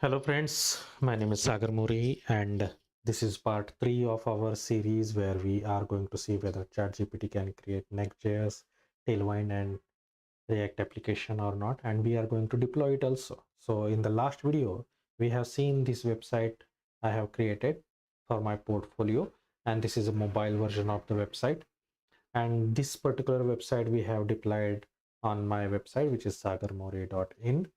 Hello friends, my name is SagarMore.in and this is part 3 of our series where we are going to see whether ChatGPT can create Next.js, Tailwind and React application or not, and we are going to deploy it also. So in the last video, we have seen this website I have created for my portfolio, and this is a mobile version of the website. And this particular website we have deployed on my website, which is SagarMore.in,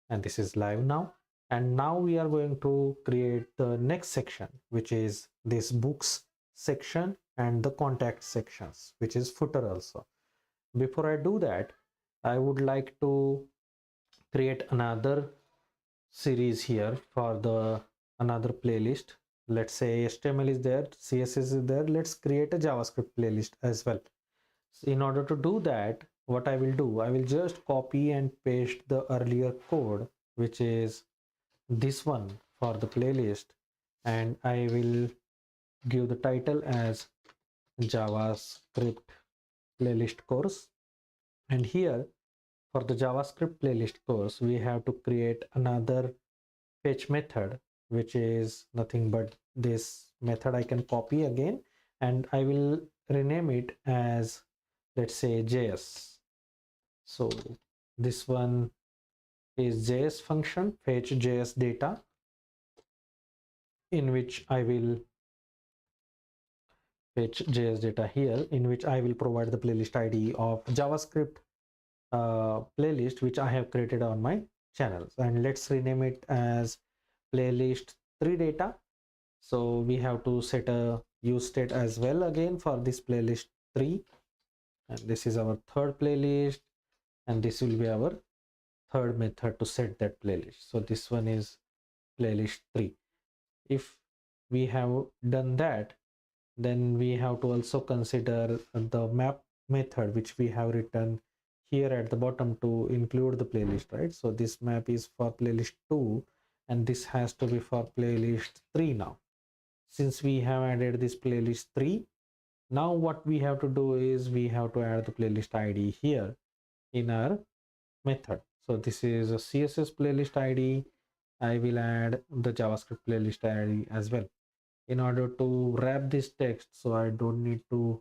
and this is live now. And now we are going to create the next section, which is this books section and the contact sections, which is footer also. Before I do that, I would like to create another series here for the another playlist. Let's say HTML is there, CSS is there. Let's create a JavaScript playlist as well. So in order to do that, what I will do, I will just copy and paste the earlier code, which is this one for the playlist, and I will give the title as JavaScript playlist course. And here for the JavaScript playlist course, we have to create another fetch method, which is nothing but this method I can copy again, and I will rename it as, let's say, JS. So this one is JS function fetch JS data, in which I will fetch JS data here, in which I will provide the playlist ID of JavaScript playlist which I have created on my channels, and let's rename it as playlist 3 data. So we have to set a use state as well again for this playlist 3, and this is our third playlist, and this will be our third method to set that playlist. So this one is playlist 3. If we have done that, then we have to also consider the map method which we have written here at the bottom to include the playlist, right? So this map is for playlist 2 and this has to be for playlist 3 now. Since we have added this playlist 3, now what we have to do is we have to add the playlist ID here in our method. So this is a CSS playlist ID. I will add the JavaScript playlist ID as well in order to wrap this text, so I don't need to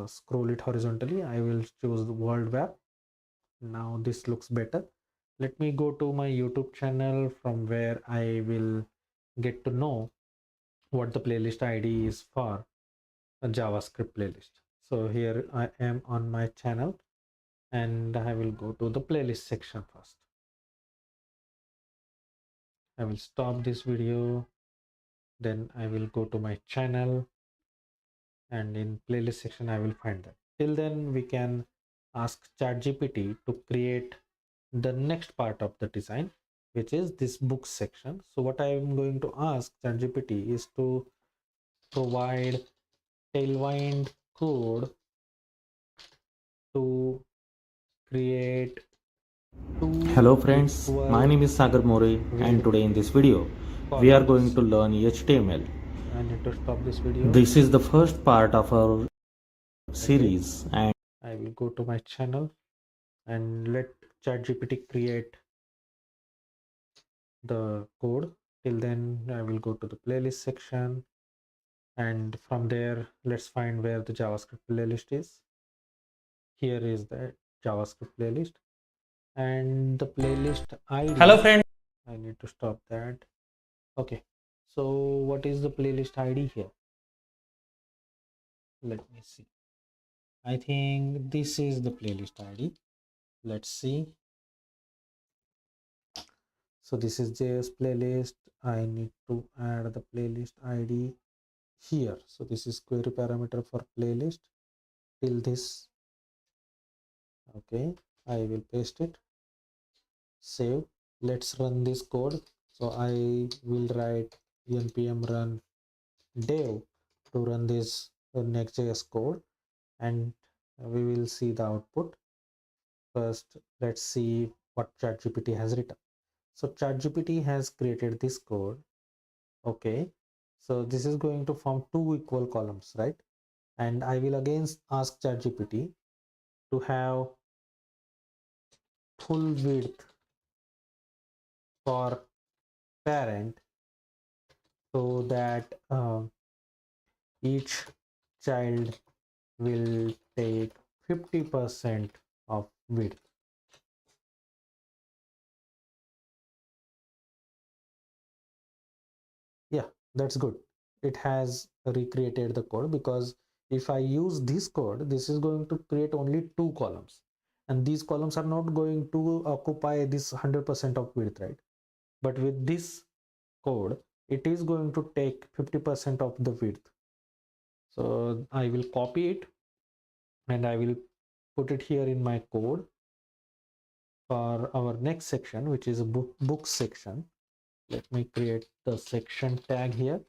scroll it horizontally. I will choose the world wrap. Now this looks better. Let me go to my YouTube channel from where I will get to know what the playlist ID is for a JavaScript playlist. So here I am on my channel and I will go to the playlist section first. I will stop this video, then I will go to my channel, and in playlist section I will find that. Till then we can ask ChatGPT to create the next part of the design, which is this book section. So what I am going to ask ChatGPT is to provide Tailwind code to create Hello two friends, my equal name is SagarMore.in and today in this video we are going columns. to learn HTML. I need to stop this video. This is the first part of our Okay, series and I will go to my channel and let ChatGPT create the code. Till then I will go to the playlist section, and from there let's find where the JavaScript playlist is. Here is the JavaScript playlist and the playlist Hello ID. friends. I need to stop that. Okay, so what is the playlist ID here? Let me see. I think this is the playlist ID. Let's see. So this is JS playlist. I need to add the playlist ID here. So this is query parameter for playlist till this. Okay, I will paste it, save. Let's run this code. So I will write npm run dev to run this Next.js code, and we will see the output. First, let's see what ChatGPT has written. So ChatGPT has created this code. Okay, so this is going to form two equal columns, right? And I will again ask ChatGPT to have full width for parent so that each child will take 50% of width. Yeah, that's good. It has recreated the code, because if I use this code, this is going to create only two columns, and these columns are not going to occupy this 100% of width, right? But with this code, it is going to take 50% of the width. So I will copy it and I will put it here in my code for our next section, which is a book section. Let me create the section tag here.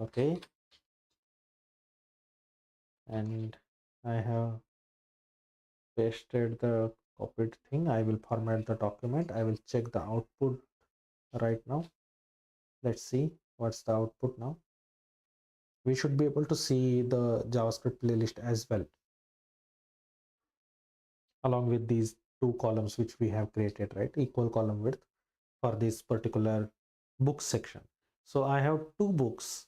Okay, and I have pasted the copied thing. I will format the document. I will check the output right now. Let's see what's the output now. We should be able to see the JavaScript playlist as well, along with these two columns which we have created, right? Equal column width for this particular book section. So I have two books.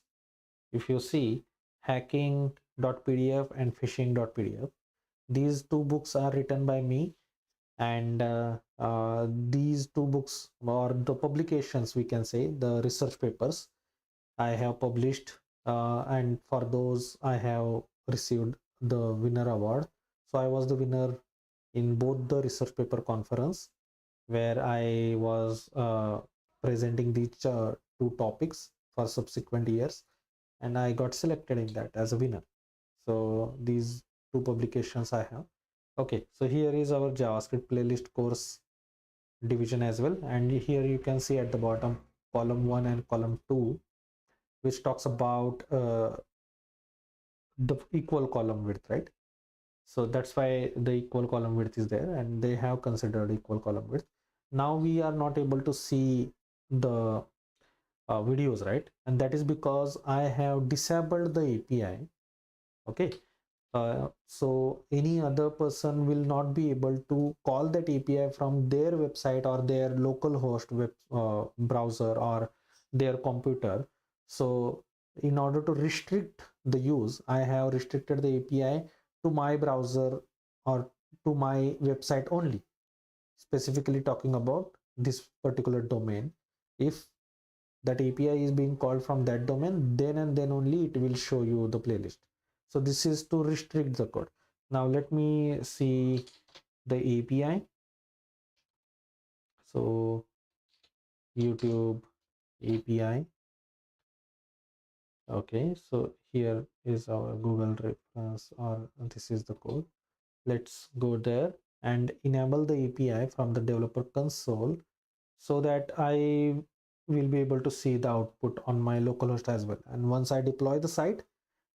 If you see, hacking.pdf and phishing.pdf, these two books are written by me, and these two books, or the publications, we can say the research papers, I have published, and for those I have received the winner award. So I was the winner in both the research paper conference, where I was presenting these two topics for subsequent years, and I got selected in that as a winner. So these two publications I have. Okay, so here is our JavaScript playlist course division as well, and here you can see at the bottom column 1 and column 2, which talks about the equal column width, right? So that's why the equal column width is there, and they have considered equal column width. Now we are not able to see the videos, right? And that is because I have disabled the API. Okay, so any other person will not be able to call that API from their website or their local host web browser or their computer. So in order to restrict the use, I have restricted the API to my browser or to my website only, specifically talking about this particular domain. If that API is being called from that domain, then and then only it will show you the playlist. So this is to restrict the code. Now let me see the API. So YouTube API. Okay, so here is our Google reference, or this is the code. Let's go there and enable the API from the developer console, so that I will be able to see the output on my localhost as well. And once I deploy the site,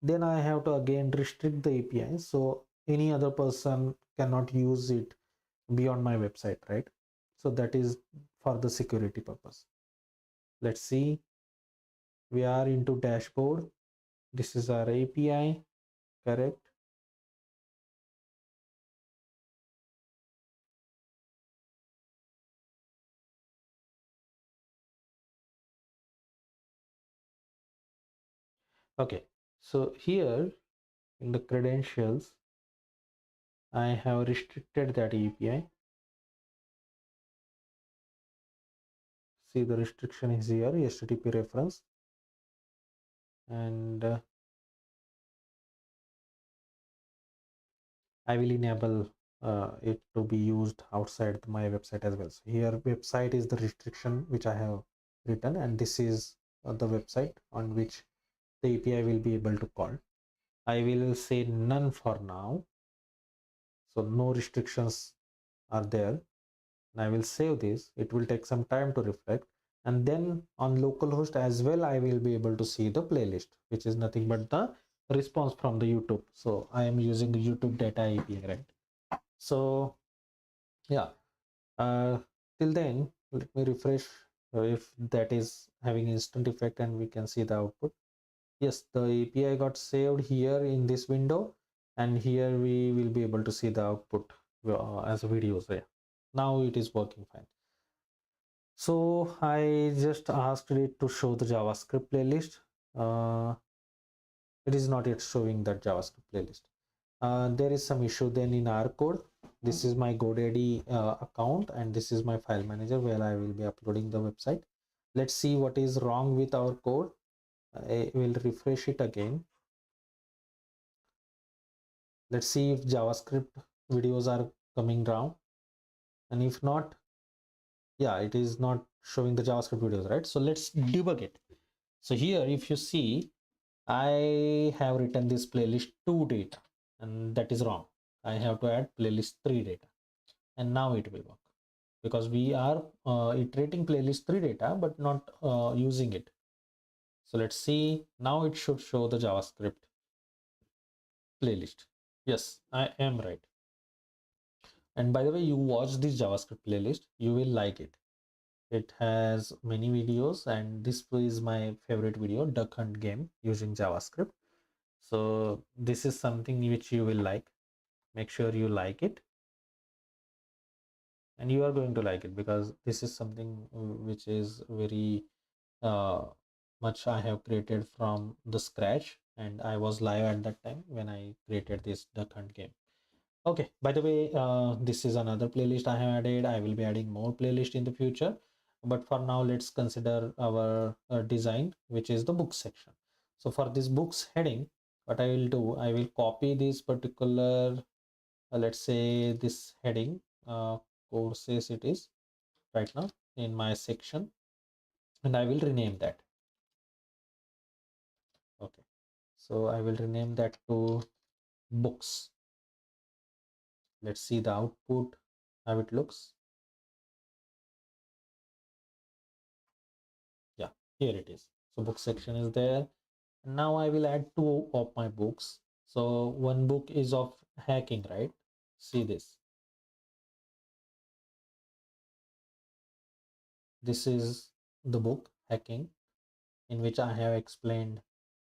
then I have to again restrict the API, so any other person cannot use it beyond my website, right? So that is for the security purpose. Let's see, we are into dashboard. This is our API, correct? Okay, so here in the credentials, I have restricted that API. See, the restriction is here, HTTP reference, and I will enable it to be used outside my website as well. So here website is the restriction which I have written, and this is the website on which the API will be able to call. I will say none for now, so no restrictions are there. And I will save this. It will take some time to reflect, and then on localhost as well I will be able to see the playlist, which is nothing but the response from the YouTube. So I am using the YouTube data API, right? So yeah, uh, till then let me refresh if that is having instant effect and we can see the output. Yes, the API got saved here in this window, and here we will be able to see the output as a video. So yeah, now it is working fine. So I just asked it to show the JavaScript playlist. It is not yet showing that JavaScript playlist. There is some issue then in our code. This is my GoDaddy account, and this is my file manager where I will be uploading the website. Let's see what is wrong with our code. I will refresh it again. Let's see if JavaScript videos are coming down, and if not, yeah, it is not showing the JavaScript videos, right? So let's debug it. So here, if you see, I have written this playlist 2 data, and that is wrong. I have to add playlist 3 data, and now it will work because we are iterating playlist 3 data but not using it. So let's see, now it should show the JavaScript playlist. Yes, I am right. And by the way, you watch this JavaScript playlist, you will like it. It has many videos, and this is my favorite video, duck hunt game using JavaScript. So this is something which you will like. Make sure you like it, and you are going to like it because this is something which is very uh, much I have created from the scratch, and I was live at that time when I created this duck hunt game. Okay, by the way, this is another playlist I have added. I will be adding more playlist in the future, but for now let's consider our design, which is the books section. So for this books heading, what I will do, I will copy this particular let's say this heading, courses it is right now in my section, and I will rename that. Okay, so I will rename that to books. Let's see the output, how it looks. Yeah, here it is. So book section is there. Now I will add two of my books. So one book is of hacking, right? See this. This is the book hacking, in which I have explained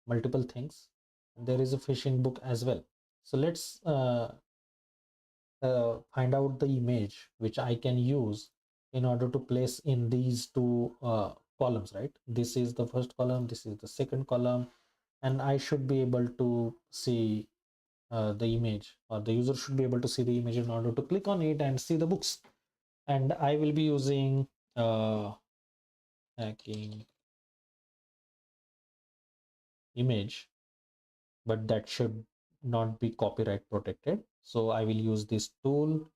multiple things. There is a phishing book as well. So let's find out the image which I can use in order to place in these two columns, right? This is the first column, this is the second column, and I should be able to see the image, or the user should be able to see the image in order to click on it and see the books. And I will be using hacking image, but that should not be copyright protected. So I will use this tool,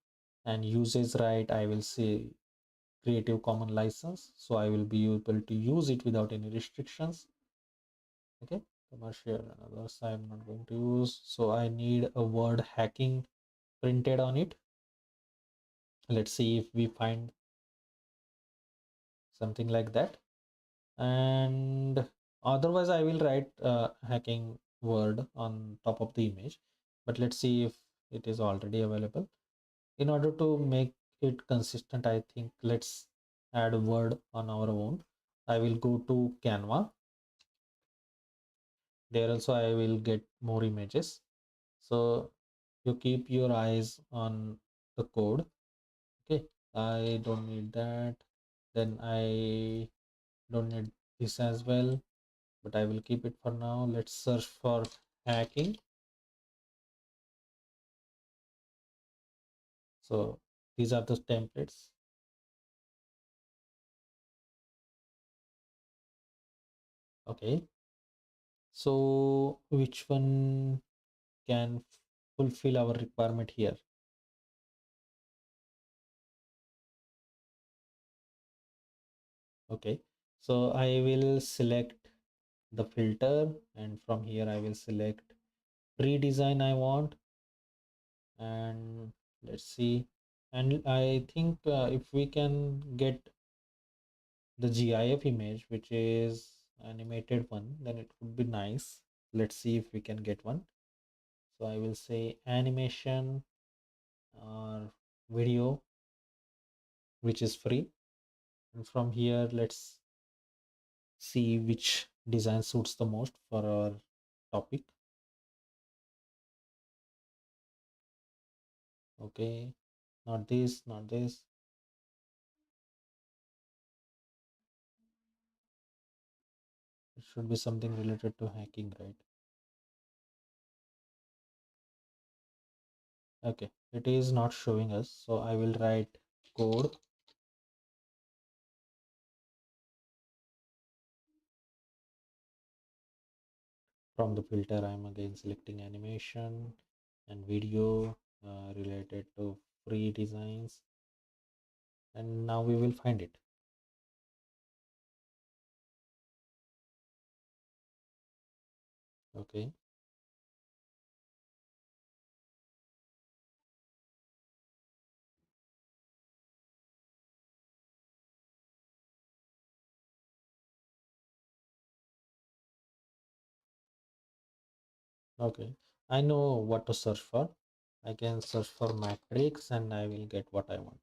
and uses right, I will say Creative Commons license, so I will be able to use it without any restrictions. Okay, commercial and others I'm not going to use. So I need a word hacking printed on it. Let's see if we find something like that. And otherwise I will write hacking word on top of the image, but let's see if it is already available. In order to make it consistent, I think let's add a word on our own. I will go to Canva. There also I will get more images. So you keep your eyes on the code. Okay, I don't need that. Then I don't need this as well, but I will keep it for now. Let's search for hacking. So these are the templates. Okay, so which one can fulfill our requirement here? Okay, so I will select the filter, and from here I will select redesign I want, and let's see. And I think if we can get the GIF image, which is animated one, then it would be nice. Let's see if we can get one. So I will say animation or video, which is free, and from here let's see which design suits the most for our topic. Okay, not this, not this. should be something related to hacking, right? Okay, it is not showing us, so I will write code. From the filter, I'm again selecting animation and video related to free designs, and now we will find it. Okay, okay, I know what to search for. I can search for matrix and I will get what I want.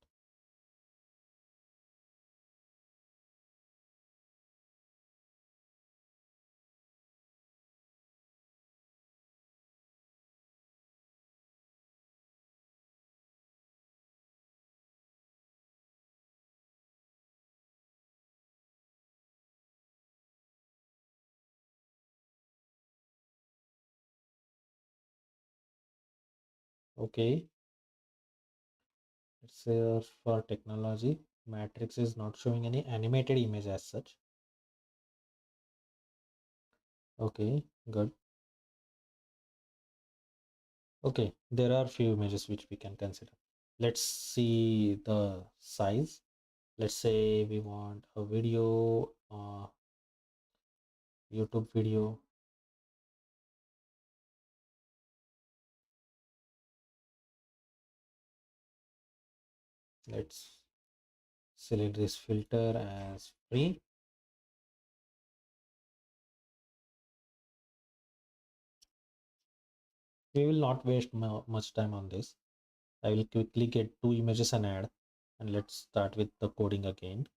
Okay, let's search for technology. Matrix is not showing any animated image as such. Okay, good. Okay, there are few images which we can consider. Let's see the size. Let's say we want a video, YouTube video. Let's select this filter as free. We will not waste much time on this. I will quickly get two images and add, and let's start with the coding again.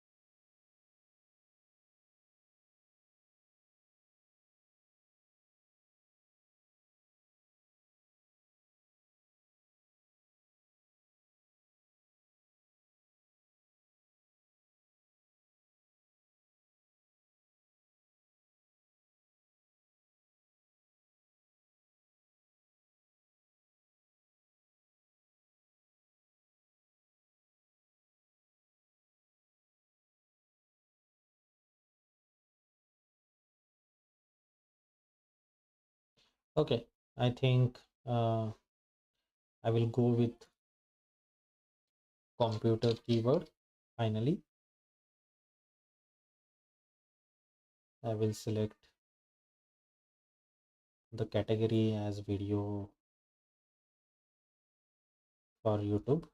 Okay, I think I will go with computer keyword. Finally, I will select the category as video for YouTube.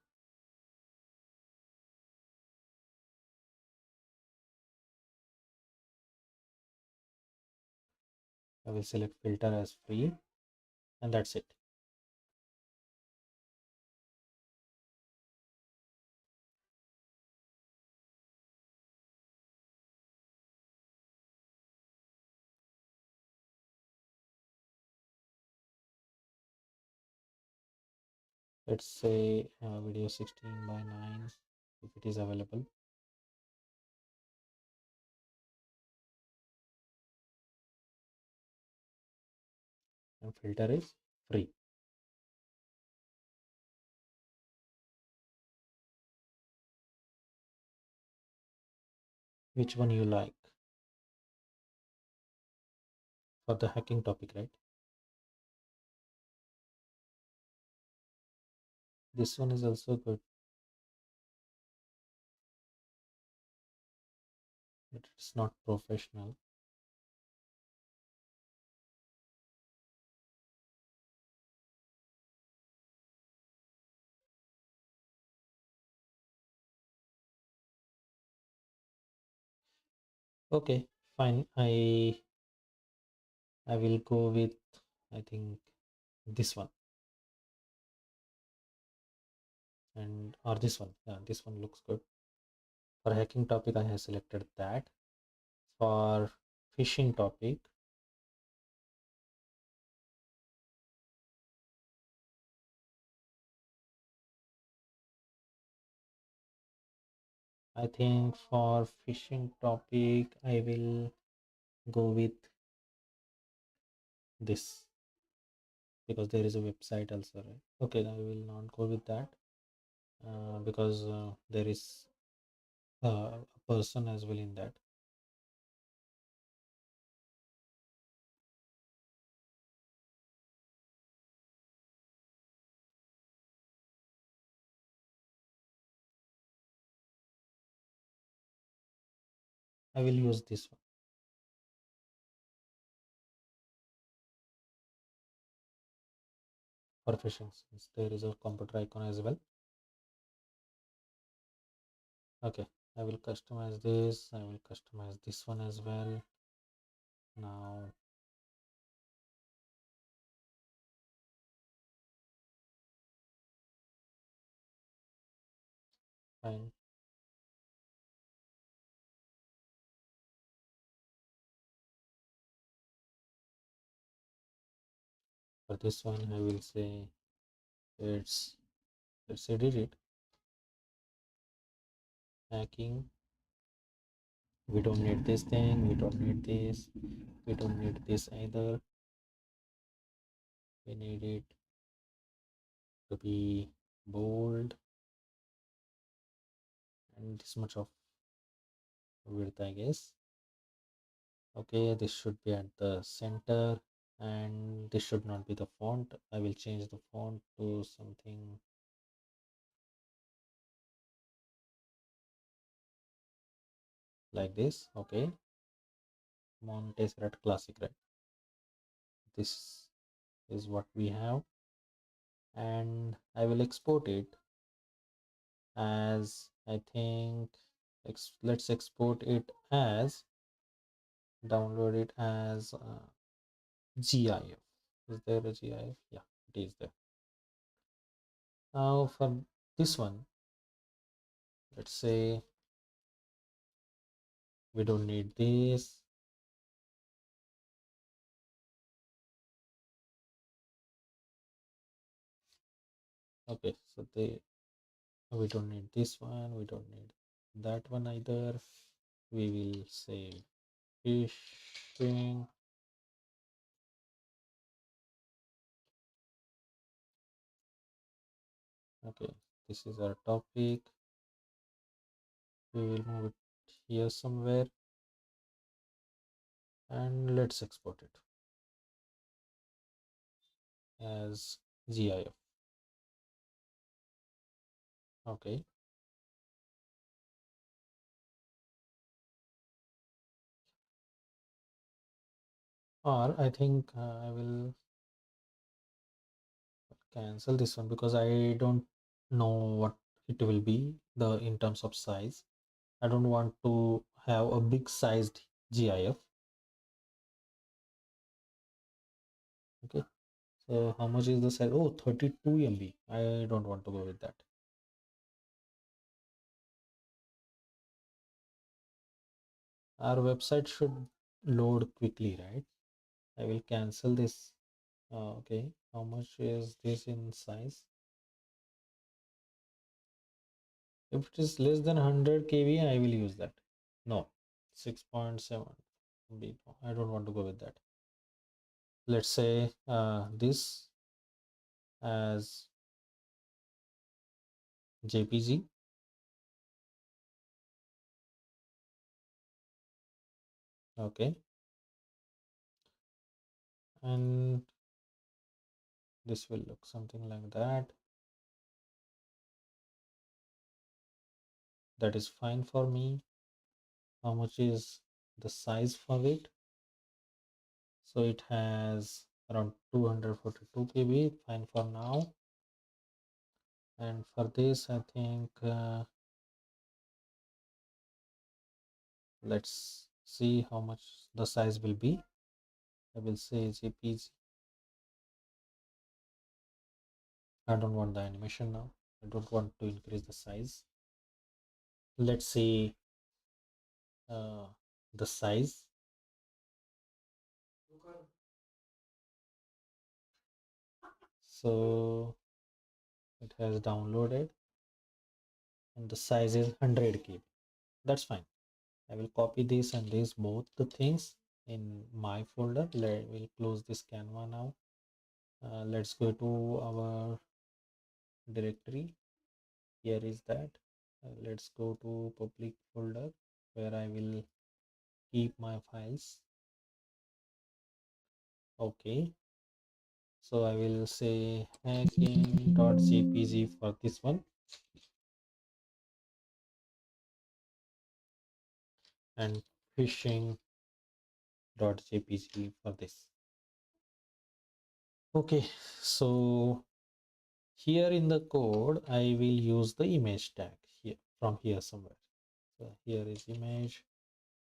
I will select filter as free, and that's it. Let's say video 16 by 9 if it is available. And filter is free. Which one you like for the hacking topic, right? This one is also good, but it's not professional. Okay, fine. I will go with, I think, this one, and or this one. Yeah, this one looks good. For hacking topic, I have selected that. For phishing topic, I think for phishing topic, I will go with this because there is a website also, right? Okay, I will not go with that because there is a person as well in that. I will use this one. Professions, there is a computer icon as well. Okay, I will customize this. I will customize this one as well. Now, fine. For this one, I will say it's let's edit it. Hacking. We don't need this thing. We don't need this. We don't need this either. We need it to be bold and this much of width, I guess. Okay, this should be at the center and this should not be the font. I will change the font to something like this. Okay, Montserrat Classic, right? This is what we have, and I will export it as I think let's export it as download it as GIF. Is there a GIF? Yeah, it is there. Now for this one, let's say we don't need this. Okay, so we don't need this one. We don't need that one either. We will say fishing. Okay, this is our topic. We will move it here somewhere and let's export it as GIF. Okay, or I think I will cancel this one because I don't know what it will be the in terms of size. I don't want to have a big sized GIF. Okay, so how much is the size? Oh, 32 MB. I don't want to go with that. Our website should load quickly, right? I will cancel this. Okay, how much is this in size? If it is less than 100 kb, I will use that. No, 6.7 MB. No, I don't want to go with that. Let's say this as JPG. Okay, and this will look something like that. That is fine for me. How much is the size for it? So it has around 242 kb. Fine for now. And for this, I think let's see how much the size will be. I will say JPG. I don't want the animation now. I don't want to increase the size. Let's see uh, the size. So it has downloaded and the size is 100 kb. That's fine. I will copy this and this both the things in my folder. We'll close this Canva now. Let's go to our directory. Here is that. Let's go to public folder where I will keep my files. Okay, so I will say hacking.jpg for this one, and phishing.jpg for this. Okay, so here in the code I will use the image tag here from here somewhere. So here is image.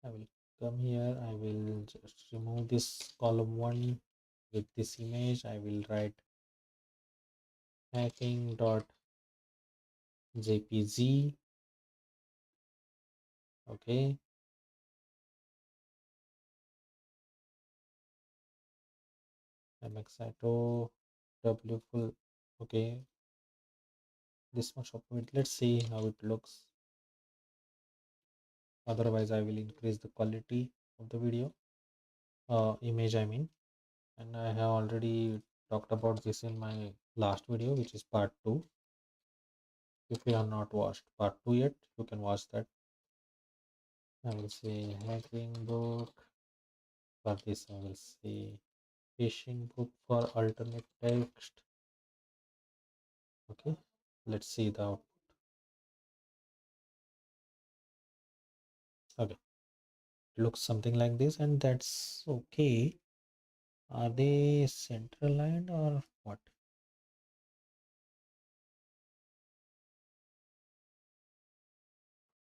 I will come here. I will just remove this column 1 with this image. I will write hacking.jpg. Okay, mxito w full. Okay, this much of it. Let's see how it looks. Otherwise I will increase the quality of the video, image I mean. And I have already talked about this in my last video, which is part 2. If you have not watched part 2 yet, you can watch that. I will say hacking book. For this I will say phishing book for alternate text. Okay, let's see the output. Okay, it looks something like this, and that's okay. Are they center aligned or what?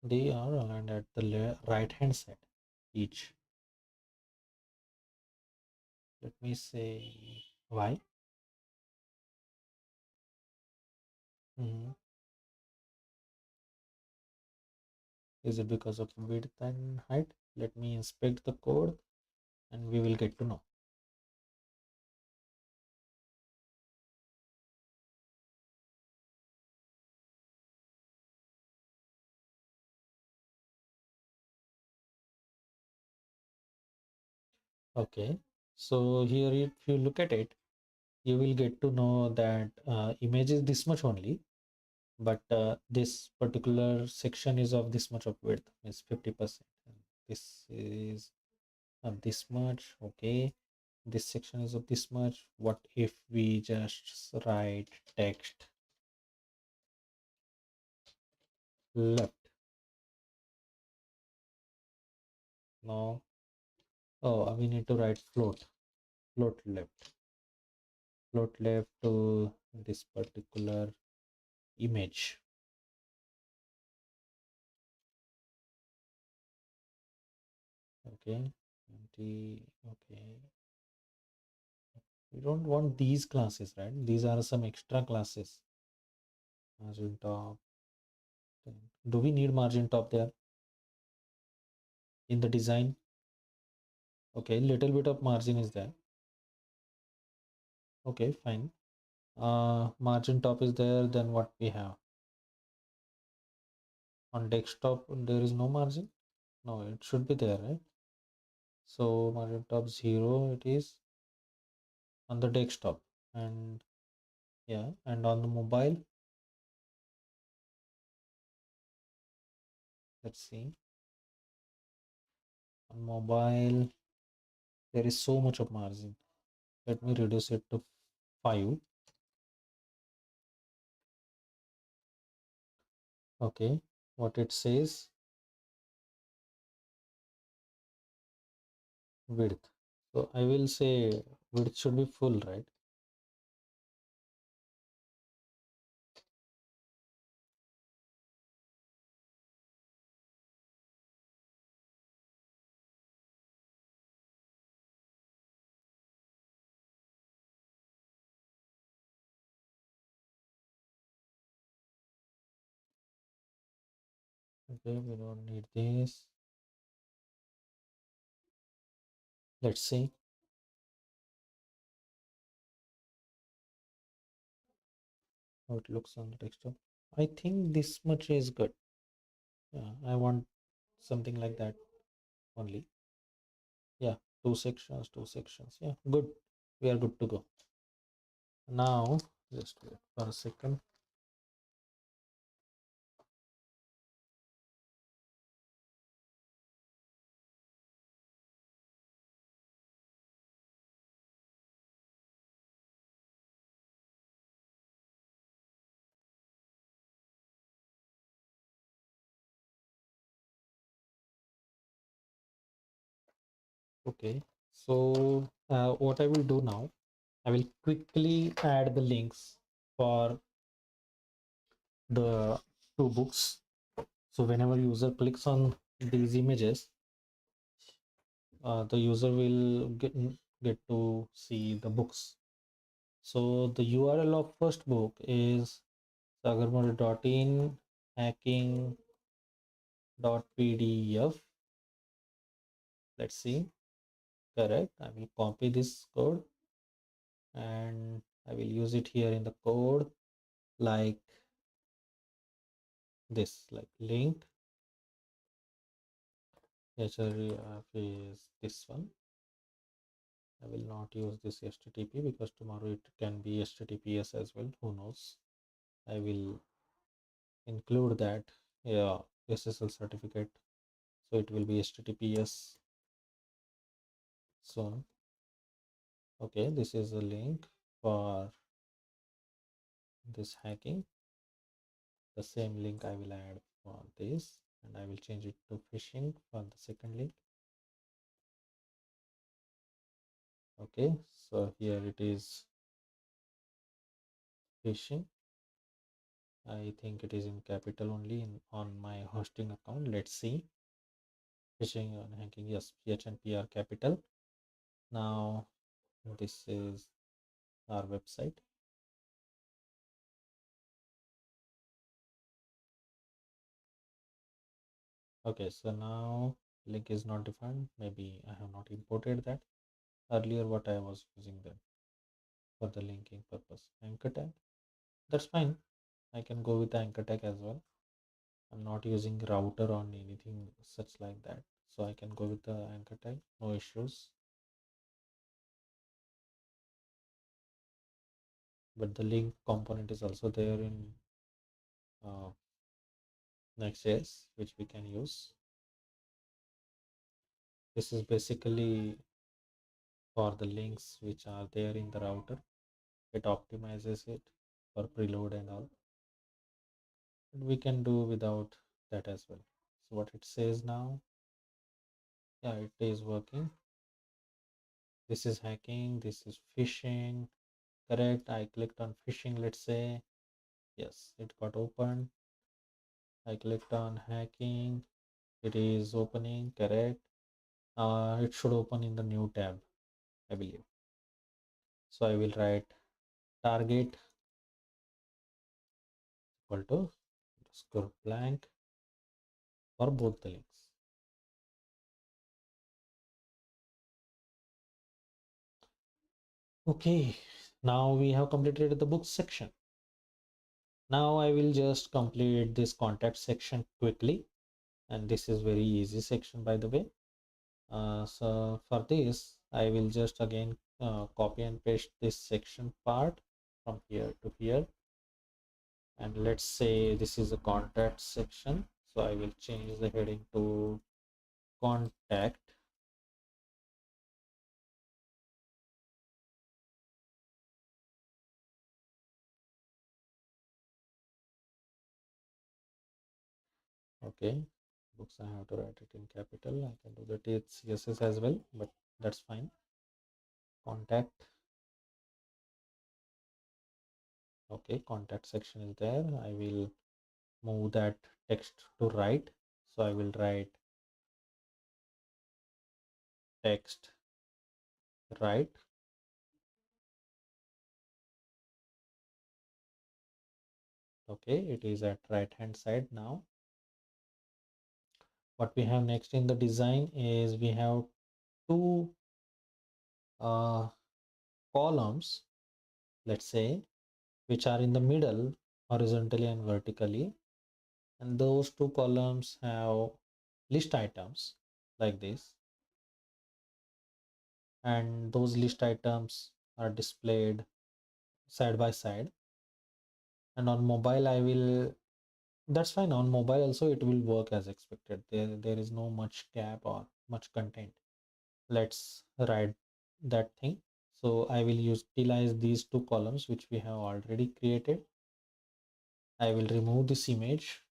They are aligned at the right hand side each. Let me say why. Mhm. Is it because of width and height? Let me inspect the code and we will get to know. Okay, so here if you look at it, you will get to know that image is this much only, but this particular section is of this much of width, is 50%. And this is of this much. Okay, this section is of this much. What if we just write text left? No. Oh, we need to write float left to this particular image. Okay, okay, we don't want these classes, right? These are some extra classes. Margin top. Do we need margin top there in the design? Okay, little bit of margin is there. Okay, fine. Margin top is there. Then what we have on desktop? There is no margin. No, it should be there, right? So margin top 0 it is on the desktop, and yeah, and on the mobile, let's see. On mobile there is so much of margin. Let me reduce it to 5. Okay, what it says, width. So I will say width should be full, right? Okay, we don't need this. Let's see how it looks on the desktop. I think this much is good. Yeah, I want something like that only. Yeah, Two sections. Yeah, good. We are good to go. Now, just wait for a second. Okay. So, what I will do now, I will quickly add the links for the two books. So whenever user clicks on these images, the user will get to see the books. So the URL of first book is SagarMore.in hacking.pdf. Let's see. Correct. I will copy this code and I will use it here in the code like this, like link. href is this one. I will not use this HTTP because tomorrow it can be HTTPS as well. Who knows? I will include that, yeah, SSL certificate. So it will be HTTPS soon. Okay, this is a link for this hacking. The same link I will add for this and I will change it to phishing for the second link. Okay, so here it is phishing. I think it is in capital only on my hosting account. Let's see. Phishing and hacking, yes, PH and PR capital. Now this is our website. Okay, so now link is not defined. Maybe I have not imported that earlier what I was using them for the linking purpose. Anchor tag, that's fine. I can go with the anchor tag as well. I'm not using router on anything such like that, so I can go with the anchor tag, no issues. But the link component is also there in uh, Next.js, which we can use. This is basically for the links which are there in the router. It optimizes it for preload and all. And we can do without that as well. So what it says now, yeah, it is working. This is hacking, this is phishing. Correct. I clicked on phishing, let's say. Yes, it got opened. I clicked on hacking. It is opening, correct. It should open in the new tab, I believe. So I will write target equal to underscore blank for both the links. Okay, now we have completed the books section. Now I will just complete this contact section quickly, and this is very easy section by the way. So for this I will just again copy and paste this section part from here to here, and let's say this is a contact section, so I will change the heading to contact. Okay, books I have to write it in capital. I can do that in CSS as well, but that's fine. Contact. Okay, contact section is there. I will move that text to right, so I will write text right. Okay, it is at right hand side now. What we have next in the design is we have two uh, columns, let's say, which are in the middle horizontally and vertically, and those two columns have list items like this. and those list items are displayed side by side. And on mobile I will, that's fine, on mobile also it will work as expected. There is no much gap or much content. Let's write that thing. So I will utilize these two columns which we have already created. I will remove this image,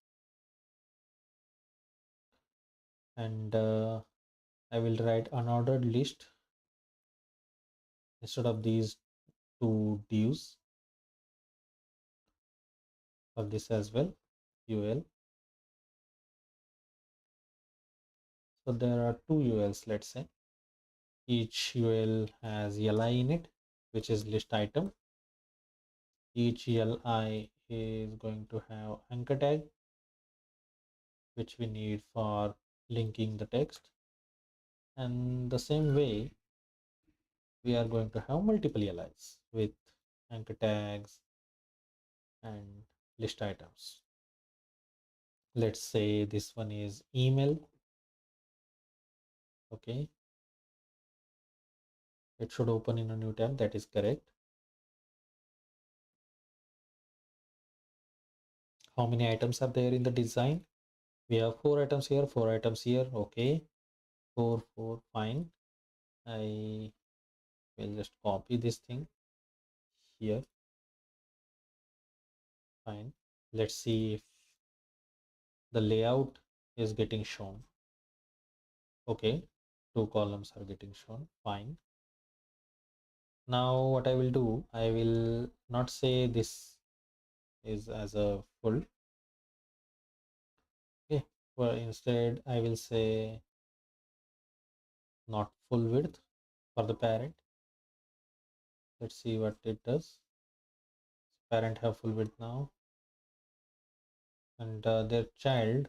and I will write unordered list instead of these two divs for this as well, ul. So there are two uls, let's say. Each ul has li in it, which is list item. Each li is going to have anchor tag, which we need for linking the text. And the same way, we are going to have multiple LIs with anchor tags and list items. Let's say this one is email. Okay, it should open in a new tab. That is correct. How many items are there in the design? We have 4 items here, 4 items here. Okay, 4, fine. I will just copy this thing here. Fine. Let's see if the layout is getting shown. Okay, 2 columns are getting shown. Fine. Now what I will do, I will not say this is as a full. Okay, but instead I will say not full width for the parent. Let's see what it does. Parent have full width now, and their child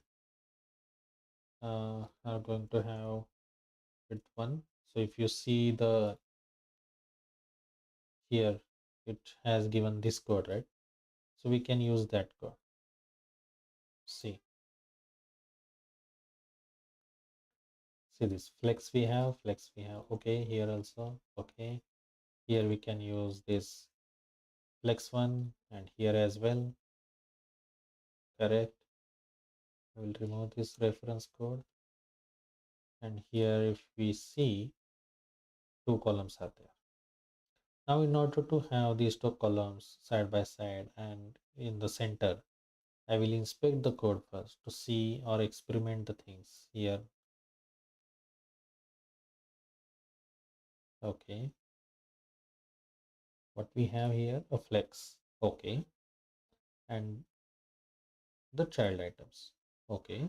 are going to have width 1. So if you see the here, it has given this code, right? So we can use that code. See this flex we have, okay, here also. Okay, here we can use this flex one, and here as well. Correct. I will remove this reference code, and here if we see 2 columns are there. Now in order to have these 2 columns side by side and in the center, I will inspect the code first to see or experiment the things here. Okay, what we have here, a flex. Okay, and the child items. Okay,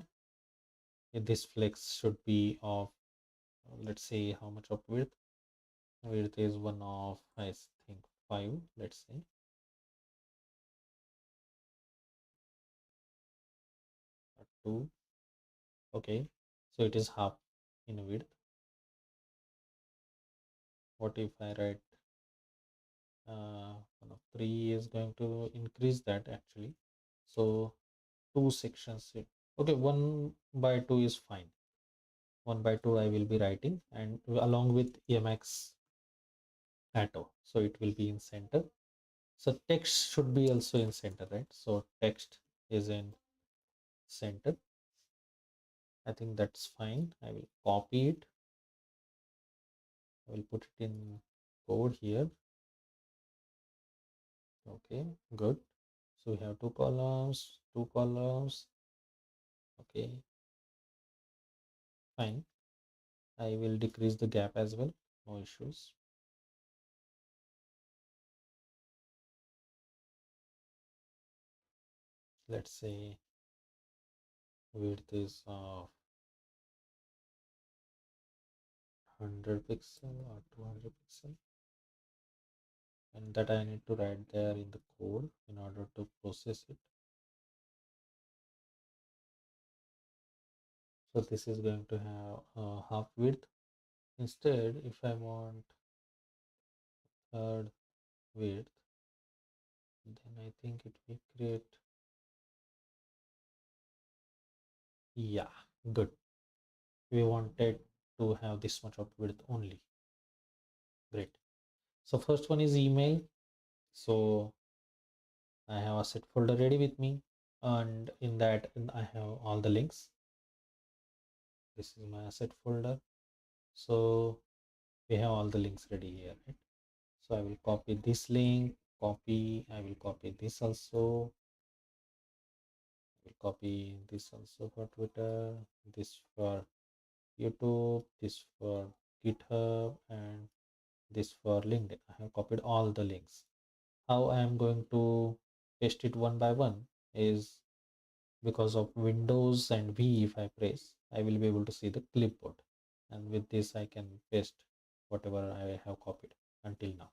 this flex should be of, let's say, how much of width. Width is 1 of, I think, 5, let's say. Or 2. Okay, so it is half in width. What if I write 1 of 3 is going to increase that actually. So 2 sections. Okay, 1 by 2 is fine. 1 by 2 I will be writing, and along with Emacs Atto. So it will be in center. So text should be also in center, right? So text is in center. I think that's fine. I will copy it. I will put it in code here. Okay, good. So we have 2 columns, 2 columns. Okay, fine. I will decrease the gap as well. No issues. Let's say width is of 100 pixel or 200 pixel, and that I need to write there in the code in order to process it. So this is going to have half width. Instead, if I want third width, then I think it will create, yeah, good. We wanted to have this much of width only. Great. So first one is email. So I have a set folder ready with me, and in that I have all the links. This is my asset folder. So we have all the links ready here, right? So I will copy this link, I will copy this also, I will copy this also for Twitter, this for YouTube, this for GitHub, and this for LinkedIn. I have copied all the links. How I am going to paste it one by one is because of Windows and V, if I press, I will be able to see the clipboard. And with this, I can paste whatever I have copied until now.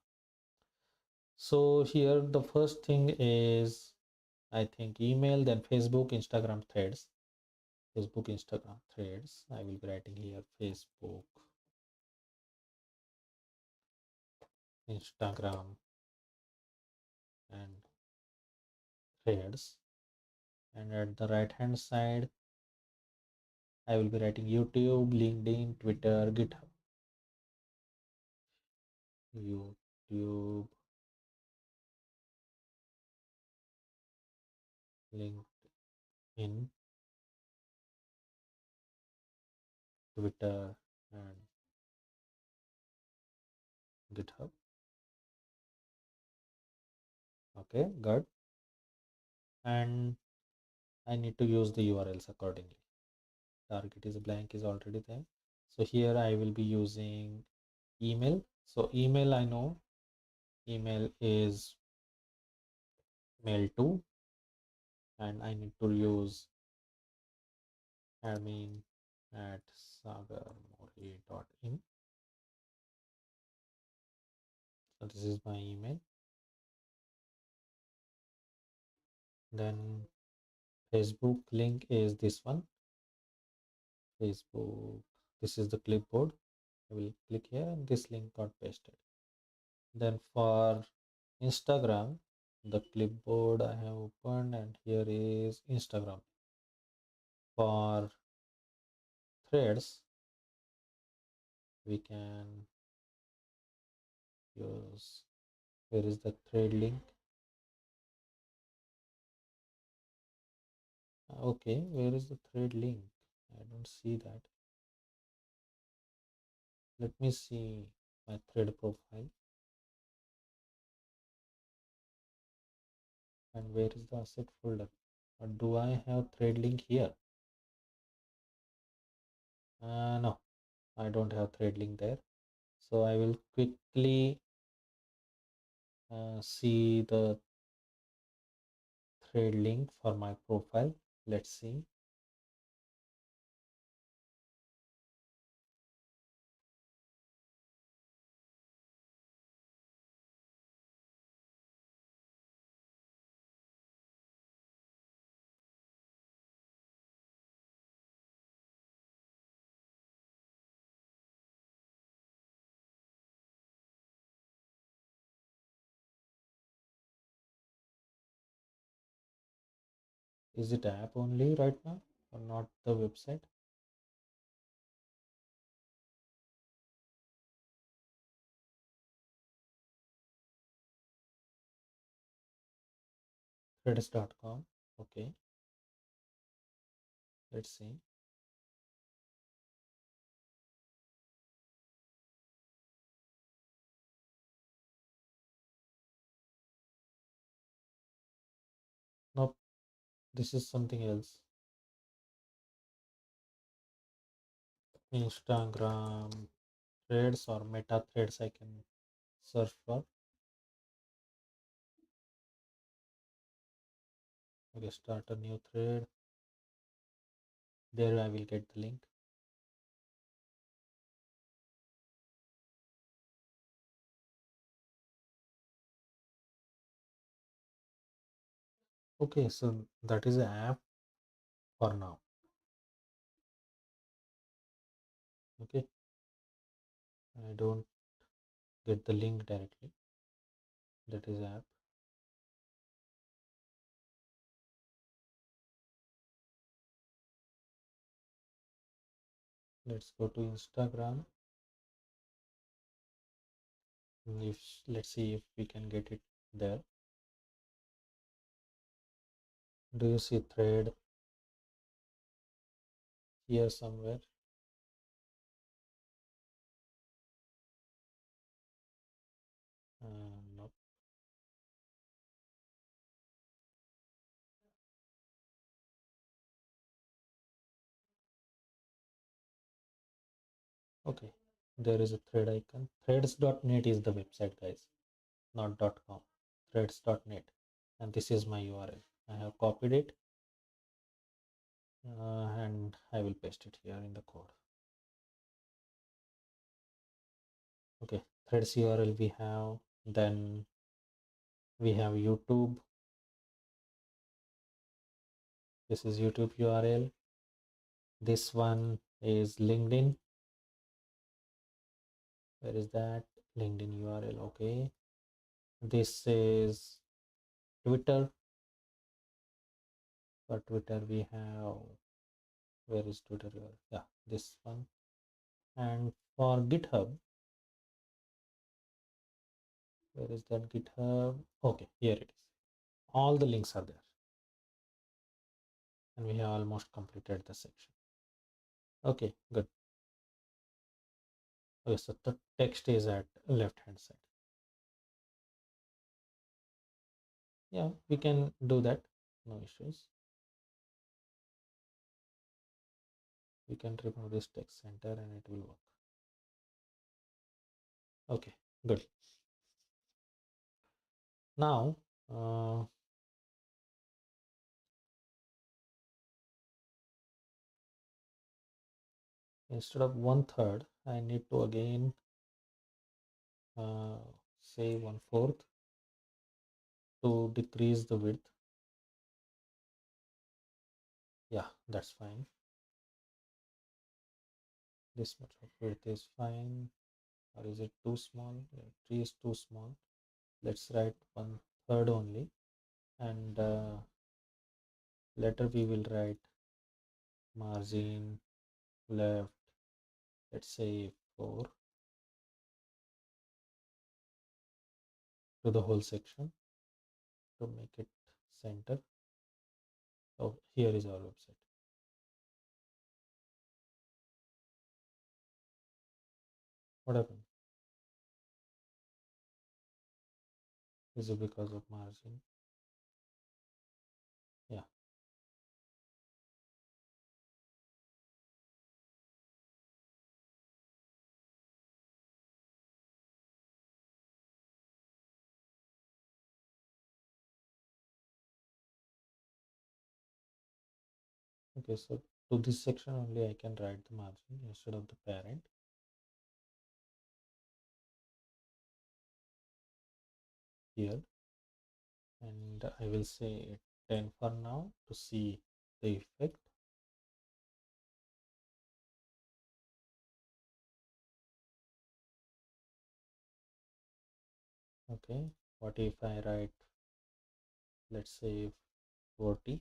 So here, the first thing is, I think, email, then Facebook, Instagram threads. Facebook, Instagram threads. I will be writing here Facebook, Instagram, and threads. And at the right hand side, I will be writing YouTube, LinkedIn, Twitter, GitHub. YouTube, LinkedIn, Twitter, and GitHub. Okay, good. And I need to use the URLs accordingly. Target is blank is already there. So here I will be using email. So email, I know email is mail2, and I need to use admin at SagarMore.in. So this is my email. Then Facebook link is this one. Facebook, this is the clipboard. I will click here and this link got pasted. Then for Instagram, the clipboard I have opened, and here is Instagram. For threads, we can use, where is the thread link? Okay, where is the thread link? I don't see that. Let me see my thread profile. And where is the asset folder? Or do I have thread link here? No, I don't have thread link there. So I will quickly see the thread link for my profile. Let's see. Is it app only right now or not the website? Threads.com. Okay, let's see. Nope, this is something else. Instagram threads or meta threads I can search for. Okay, start a new thread. There I will get the link. Okay, so that is an app for now. Okay, I don't get the link directly. That is app. Let's go to Instagram. If let's see if we can get it there. Do you see thread here somewhere? No. Okay, there is a thread icon. Threads.net is the website, guys, not .com. Threads.net, and this is my URL. I have copied it and I will paste it here in the code. Okay, threads URL we have. Then we have YouTube. This is YouTube URL. This one is LinkedIn. Where is that? LinkedIn URL. Okay, this is Twitter. For Twitter we have, where is Twitter URL? Yeah, this one. And for GitHub, where is that GitHub? Okay, here it is. All the links are there, and we have almost completed the section. Okay, good. Okay, so the text is at left hand side. Yeah, we can do that, no issues. We can remove this text center and it will work. Okay, good. Now instead of 1/3, I need to again say 1/4 to decrease the width. Yeah, that's fine. This much of width is fine. Or is it too small? Yeah, 3 is too small. Let's write 1/3 only, and later we will write margin left, let's say 4, to the whole section to make it center. Oh, here is our website. What happened? Is it because of margin? Yeah. Okay, so to this section only I can write the margin instead of the parent. Here, and I will say 10 for now to see the effect. Okay, what if I write, let's say 40?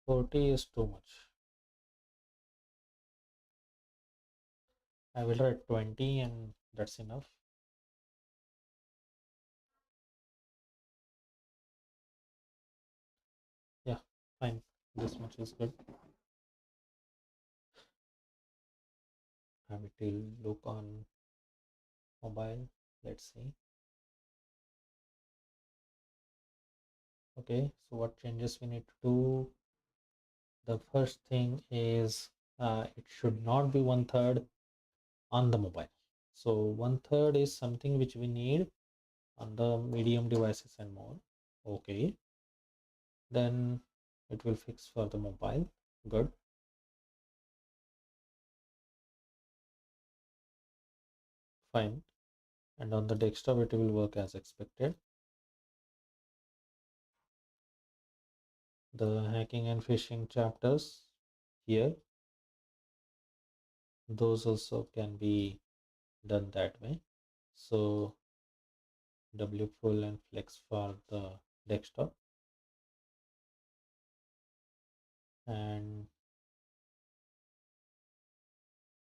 40 is too much. I will write 20 and that's enough. Yeah, fine. This much is good. Have it will look on mobile. Let's see. Okay, so what changes we need to do? The first thing is it should not be 1/3 on the mobile. So 1/3 is something which we need on the medium devices and more. Okay, then it will fix for the mobile. Good. Fine. And on the desktop it will work as expected. The hacking and phishing chapters here, those also can be done that way. So W full and flex for the desktop, and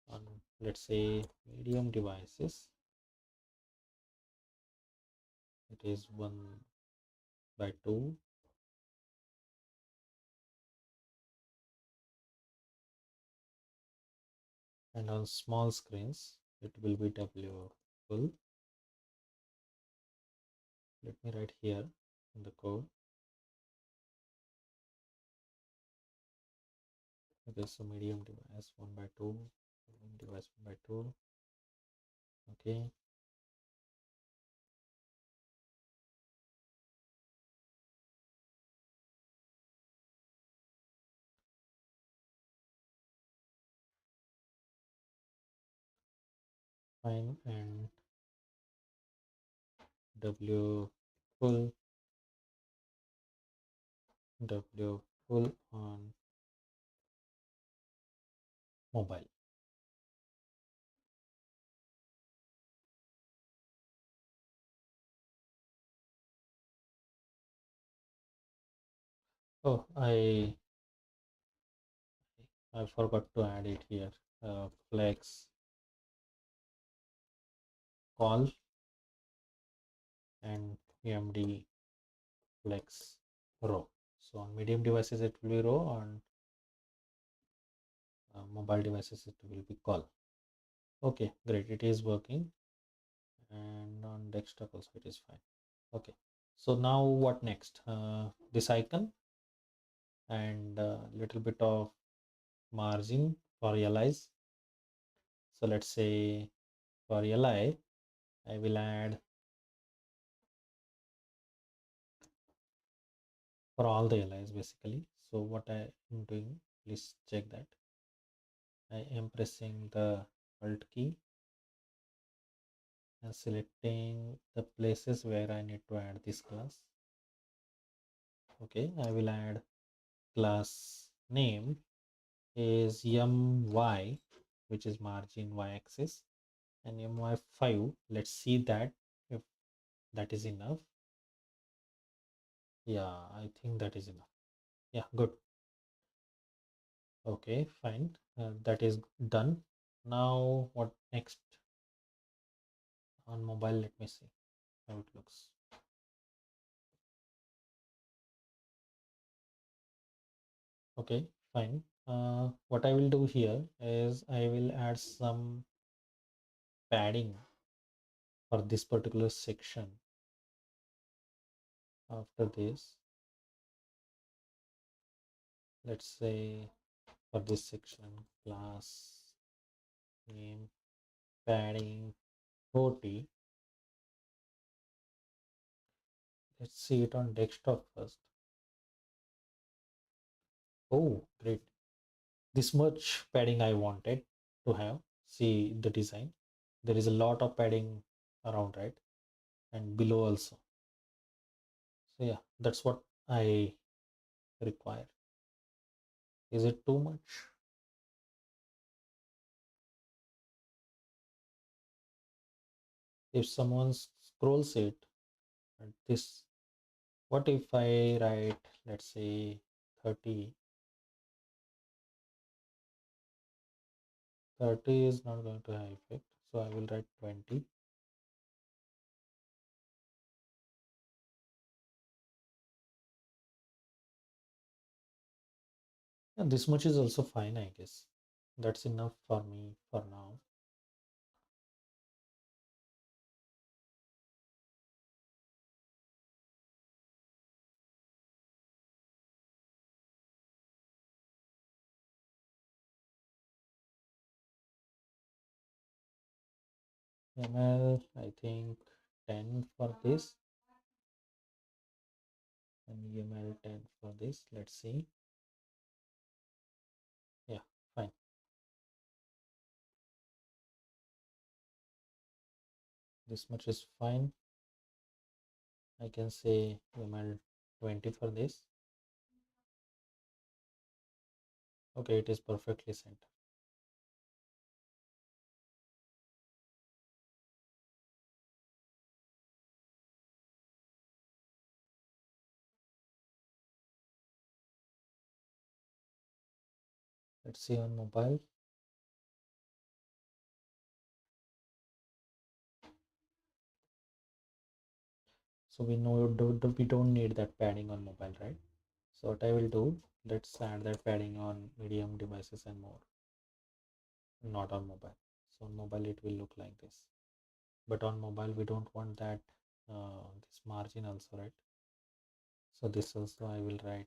on, let's say, medium devices, it is 1/2, and on small screens it will be W full. Let me write here in the code. Okay, so medium device 1/2, medium device 1/2. Okay, fine, and W full, W full on mobile. Oh, I forgot to add it here. Flex call and UMD flex row. So on medium devices it will be row, on mobile devices it will be call. Okay, great, it is working, and on desktop also it is fine. Okay, so now what next? This icon and a little bit of margin for LIs. So let's say for LI I will add for all the LIs basically. So what I am doing, please check that I am pressing the Alt key and selecting the places where I need to add this class. Okay, I will add class name is my, which is margin y-axis, and my5. Let's see that if that is enough. Yeah, I think that is enough. Yeah, good. Okay, fine. That is done. Now what next? On mobile, let me see how it looks. Okay, fine. What I will do here is I will add some padding for this particular section. After this, let's say for this section, class name padding 40. Let's see it on desktop first. Oh, great. This much padding I wanted to have. See the design. There is a lot of padding around, right? And below also. So yeah, that's what I require. Is it too much? If someone scrolls it at this, what if I write, let's say 30? 30 is not going to have effect, so I will write 20. And this much is also fine, I guess. That's enough for me for now. ML, I think 10 for this, and UML 10 for this. Let's see. Yeah, fine. This much is fine. I can say UML 20 for this. Okay, it is perfectly sent. Let's see on mobile. So we know we don't need that padding on mobile, right? So what I will do, let's add that padding on medium devices and more, not on mobile. So on mobile it will look like this, but on mobile we don't want that this margin also, right? So this also I will write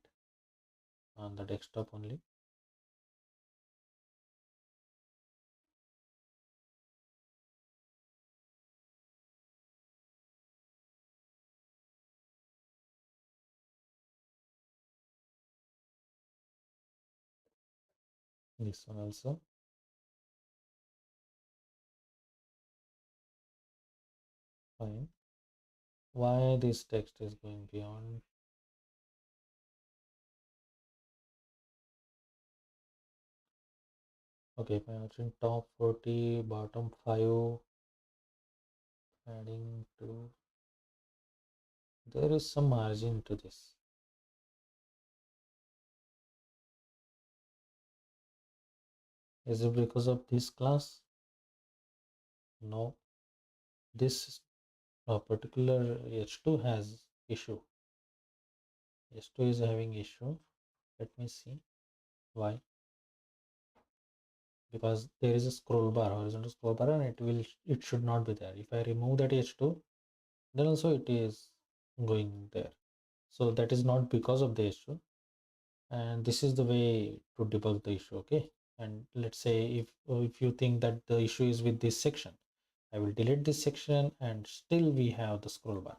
on the desktop only. This one also. Fine. Why this text is going beyond? Okay, imagine top 40, bottom 5, adding to. There is some margin to this. Is it because of this class? No. This particular H2 has issue. H2 is having issue. Let me see why. Because there is a scroll bar, horizontal scroll bar, and it should not be there. If I remove that H2, then also it is going there. So that is not because of the issue, and this is the way to debug the issue. Okay, and let's say if you think that the issue is with this section, I will delete this section and still we have the scroll bar.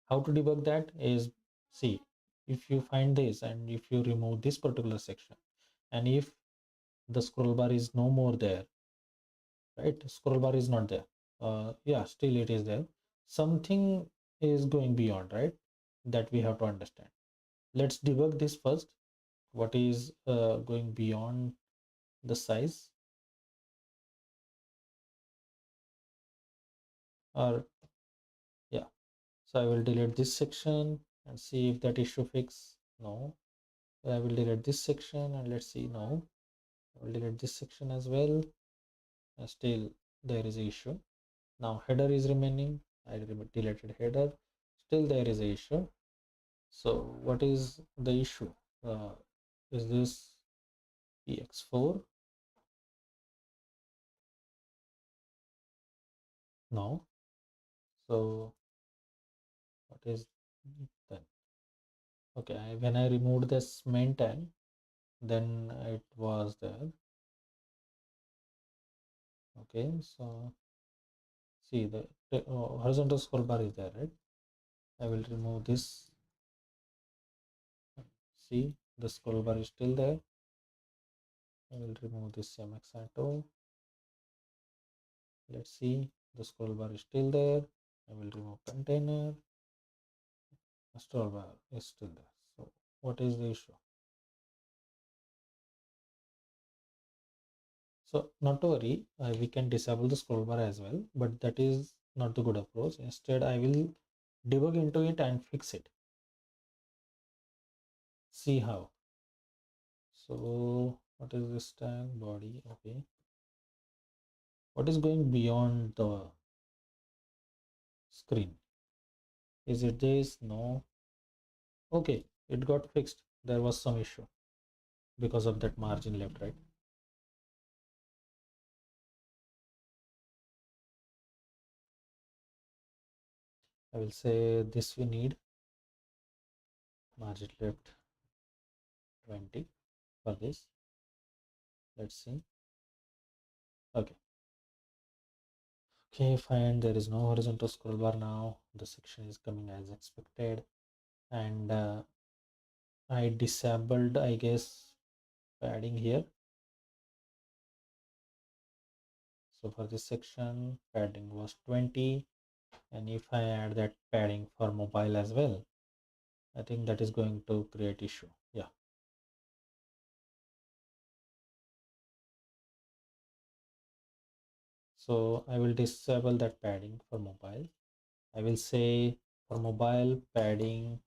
How to debug that is, see, if you find this and if you remove this particular section, and if the scroll bar is no more there, right? Scroll bar is not there. Yeah, still it is there. Something is going beyond, right? That we have to understand. Let's debug this first. What is going beyond the size? Or yeah, so I will delete this section and see if that issue fix. No. I will delete this section and let's see. No. I will delete this section as well. Still there is a issue. Now header is remaining. I deleted header. Still there is a issue. So what is the issue? Is this ex4? No. So what is then? Okay, when I removed this main tag, then it was there. Okay, so see the horizontal scroll bar is there, right? I will remove this. See, the scroll bar is still there. I will remove this mx2. Let's see, the scroll bar is still there. I will remove container. The scroll bar is still there. So what is the issue? So not to worry, we can disable the scroll bar as well, but that is not the good approach. Instead, I will debug into it and fix it. See how. So what is this tag? Body. Okay. What is going beyond the screen? Is it this? No. Okay, it got fixed. There was some issue because of that margin left, right? I will say this we need margin left 20 for this. Let's see. Okay. Okay, fine. There is no horizontal scroll bar now. The section is coming as expected. And I disabled, I guess, padding here. So for this section, padding was 20. And if I add that padding for mobile as well, I think that is going to create issue. Yeah. So I will disable that padding for mobile. I will say for mobile padding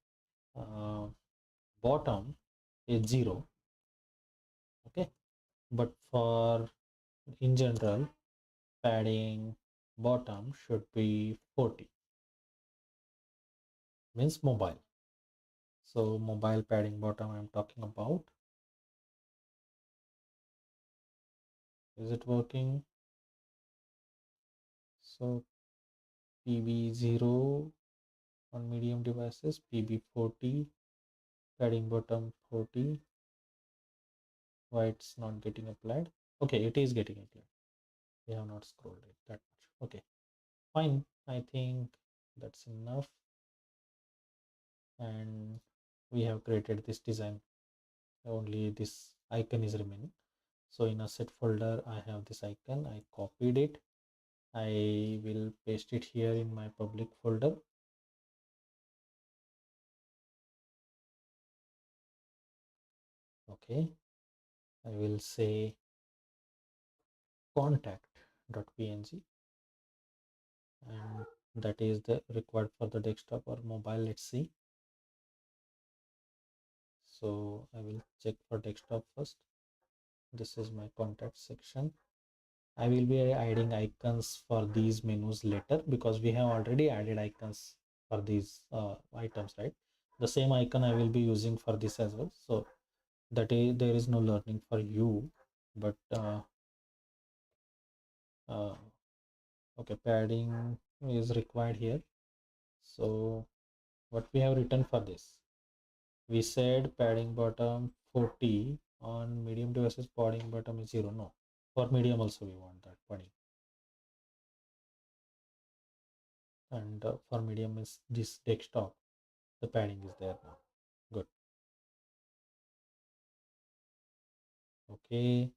uh, bottom is 0. Okay. but for in general, padding bottom should be 40, means mobile. So mobile padding bottom I'm talking about. Is it working? So PB0 on medium devices, PB40, padding bottom 40. Why it's not getting applied? Okay, it is getting applied. We have not scrolled it that much. Okay, fine. I think that's enough. And we have created this design. Only this icon is remaining. So in asset folder, I have this icon. I copied it. I will paste it here in my public folder. Okay, I will say contact.png, and that is the required for the desktop or mobile. Let's see. So I will check for desktop first. This is my contact section. I will be adding icons for these menus later because we have already added icons for these items, right? The same icon I will be using for this as well. So that is, there is no learning for you, but uh, okay, padding is required here. So what we have written for this, we said padding bottom 40 on medium devices, padding bottom is 0. No, for medium also we want that padding, and for medium is this desktop, the padding is there now. Good. Okay,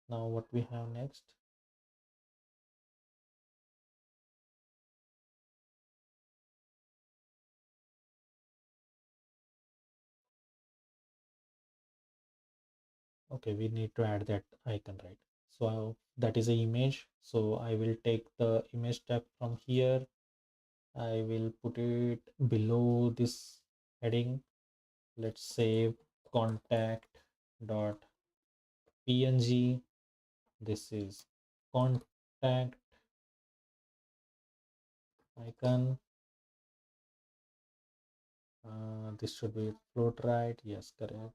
now what we have next? Okay, we need to add that icon, right? So that is an image. So I will take the image tab from here. I will put it below this heading. Let's say contact dot png. This is contact icon. This should be float right. Yes, correct.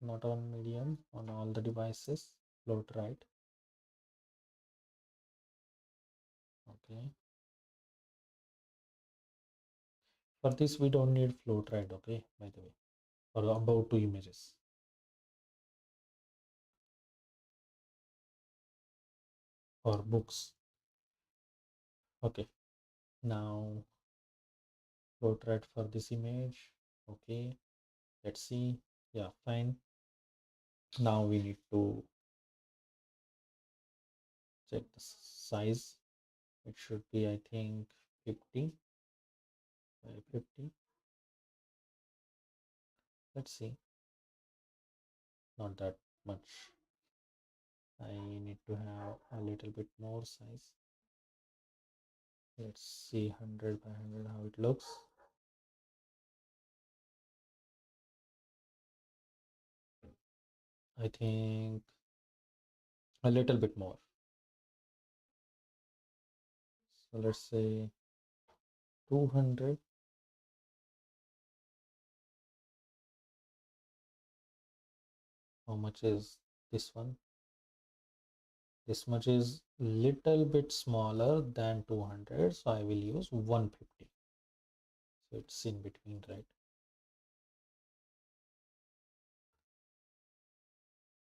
Not on medium, on all the devices. Float right. Okay. For this, we don't need float right. Okay, by the way, for about two images. For books. Okay. Now float right for this image. Okay. Let's see. Yeah, fine. Now we need to check the size. It should be, I think, 50 by 50. Let's see. Not that much. I need to have a little bit more size. Let's see 100 by 100 how it looks. I think a little bit more. So let's say 200. How much is this one? This much is little bit smaller than 200, so I will use 150. So it's in between, right?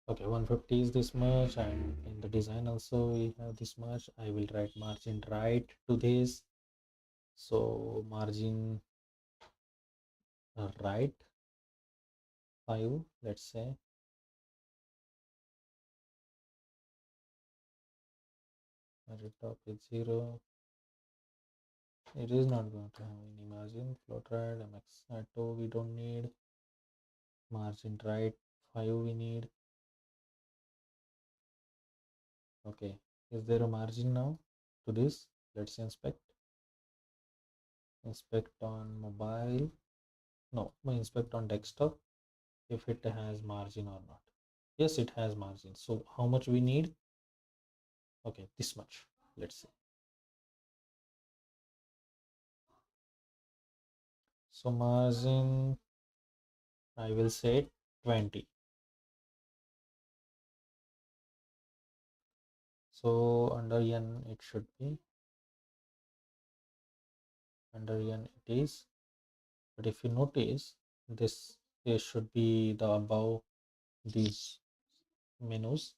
Okay, 150 is this much, and in the design also we have this much. I will write margin right to this. So margin right 5, let's say. Margin top is 0. It is not going to have any margin. Float right, mx auto we don't need. Margin right 5 we need. Okay, is there a margin now to this? Let's inspect. Inspect on mobile. No, we inspect on desktop if it has margin or not. Yes, it has margin. So how much we need? Okay, this much. Let's see. So margin, I will say 20. So under n it should be, under n it is. But if you notice, this should be the above these menus,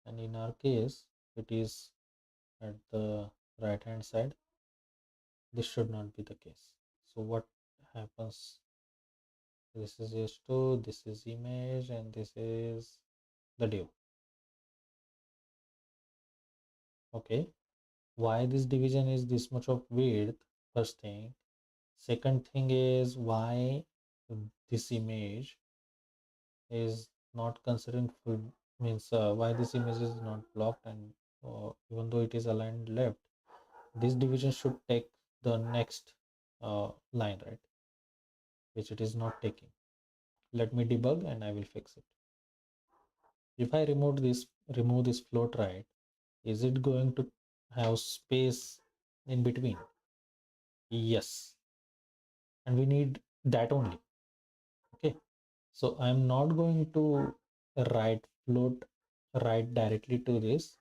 and in our case it is at the right hand side. This should not be the case. So what happens? This is h2, this is image, and this is the div. Okay, why this division is this much of width? First thing. Second thing is why this image is not considering full, means why this image is not blocked, and even though it is aligned left, this division should take the next line, right, which it is not taking. Let me debug and I will fix it. If I remove this float, right, is it going to have space in between? Yes, and we need that only. Okay, so I'm not going to write float right directly to this.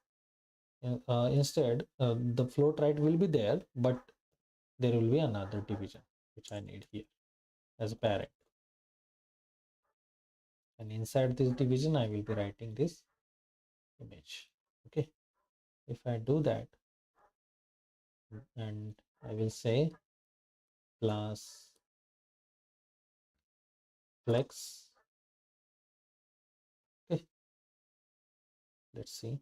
Instead, the float right will be there, but there will be another division which I need here as a parent, and inside this division I will be writing this image. Okay, if I do that, and I will say class flex. Okay, let's see.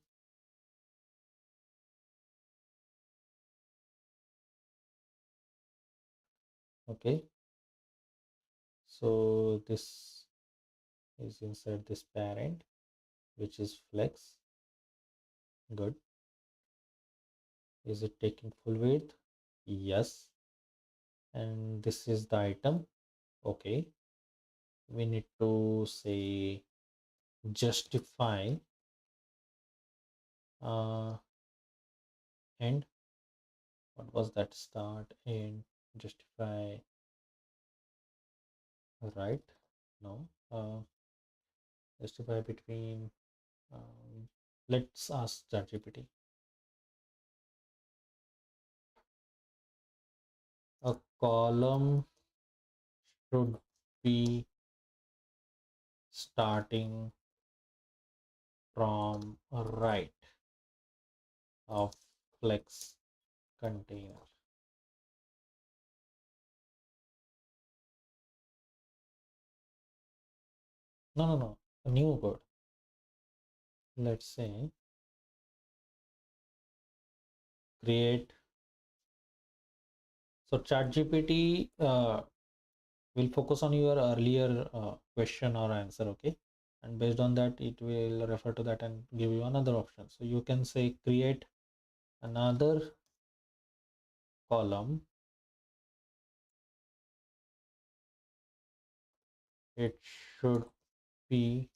Okay, so this is inside this parent, which is flex. Good. Is it taking full width? Yes. And this is the item. Okay, we need to say justify and what was that, start and justify, right? No, justify between, let's ask ChatGPT. A column should be starting from right of flex container. No, no, no, a new code. Let's say create. So ChatGPT will focus on your earlier question or answer, okay? And based on that, it will refer to that and give you another option. So you can say create another column. It should be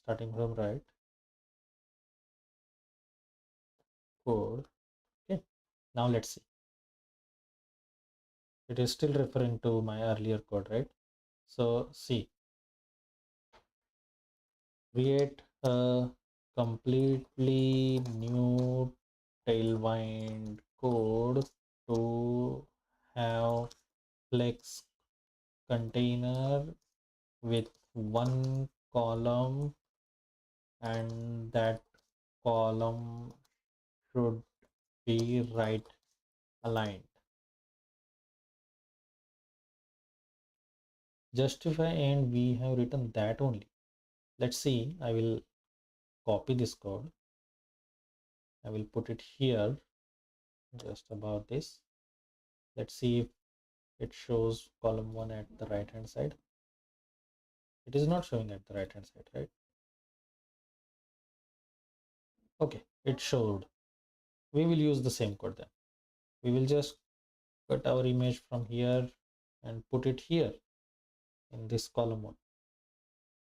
starting from right code. Okay. Now let's see. It is still referring to my earlier code, right? So see, create a completely new Tailwind code to have flex container with one column, and that column should be right aligned. Justify, and we have written that only. Let's see, I will copy this code. I will put it here just about this. Let's see if it shows column 1 at the right hand side. It is not showing at the right hand side, right? Okay, it showed. We will use the same code then. We will just cut our image from here and put it here. in this column 1.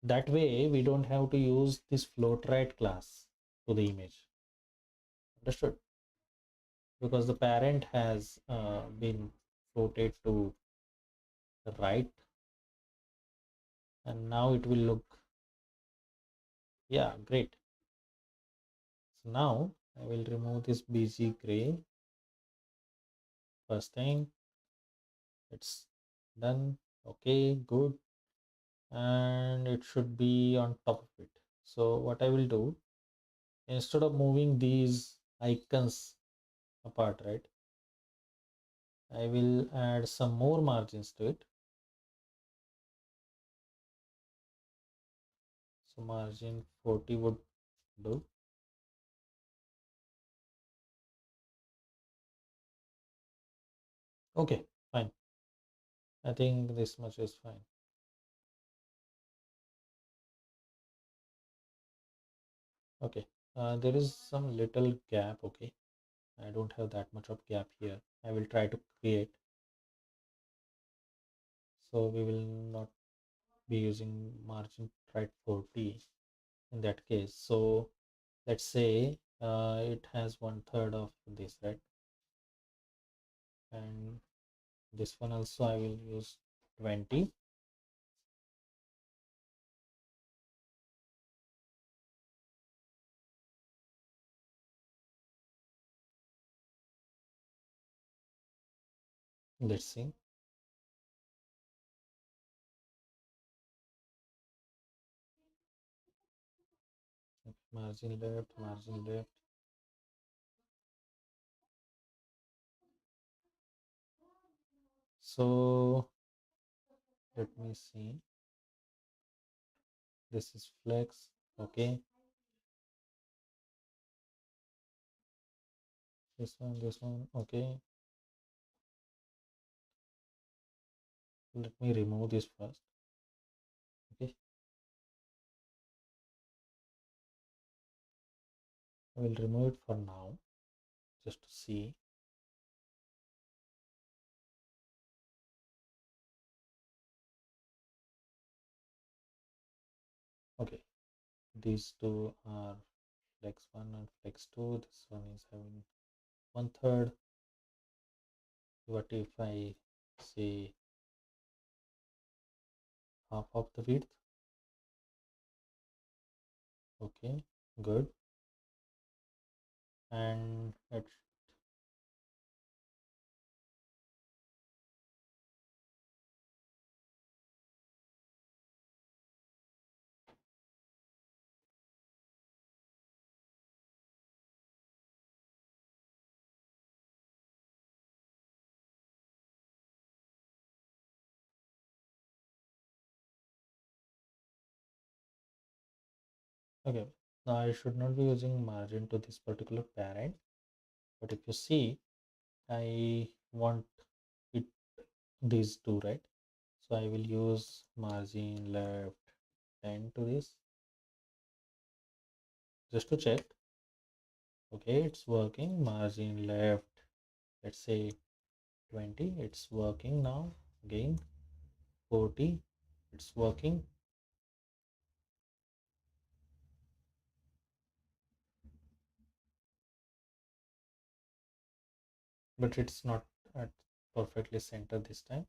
That way we don't have to use this float right class to the image. Understood? Because the parent has been floated to the right, and now it will look, yeah, great. So now I will remove this BG gray. First thing, it's done. Okay, good. And it should be on top of it. So what I will do, instead of moving these icons apart, right, I will add some more margins to it. So margin 40 would do. Okay, fine. I think this much is fine. Okay, there is some little gap. Okay, I don't have that much of gap here. I will try to create. So we will not be using margin right 40 in that case. So let's say it has 1/3 of this, right? And this one also I will use 20. Let's see. Margin left, margin left. So let me see. This is flex. Okay. This one. Okay. Let me remove this first. Okay. I will remove it for now just to see. Okay. These two are flex 1 and flex 2. This one is having 1/3. What if I say half of the width? Okay, good. And let's, okay, now I should not be using margin to this particular parent, but if you see, I want it these two, right? So I will use margin left 10 to this just to check. Okay, it's working. Margin left, let's say 20, it's working now. Again 40, it's working. But it's not at perfectly center this time.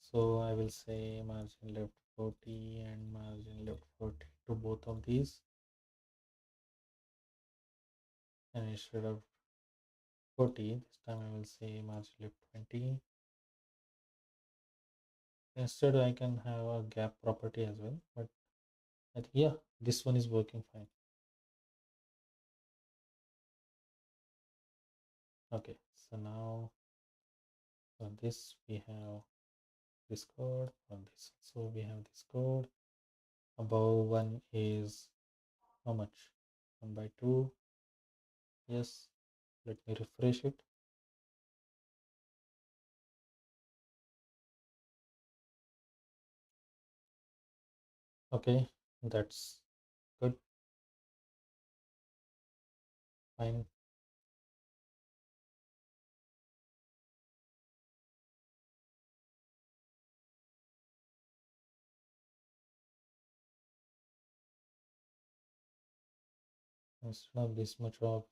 So I will say margin left 40 and margin left 40 to both of these, and instead of 40 this time I will say margin left 20. Instead I can have a gap property as well, but I think, yeah, this one is working fine. Okay, so now for this we have this code, for this so we have this code. Above one is how much? 1/2. Yes, let me refresh it. Okay, that's good. Fine. instead of this much of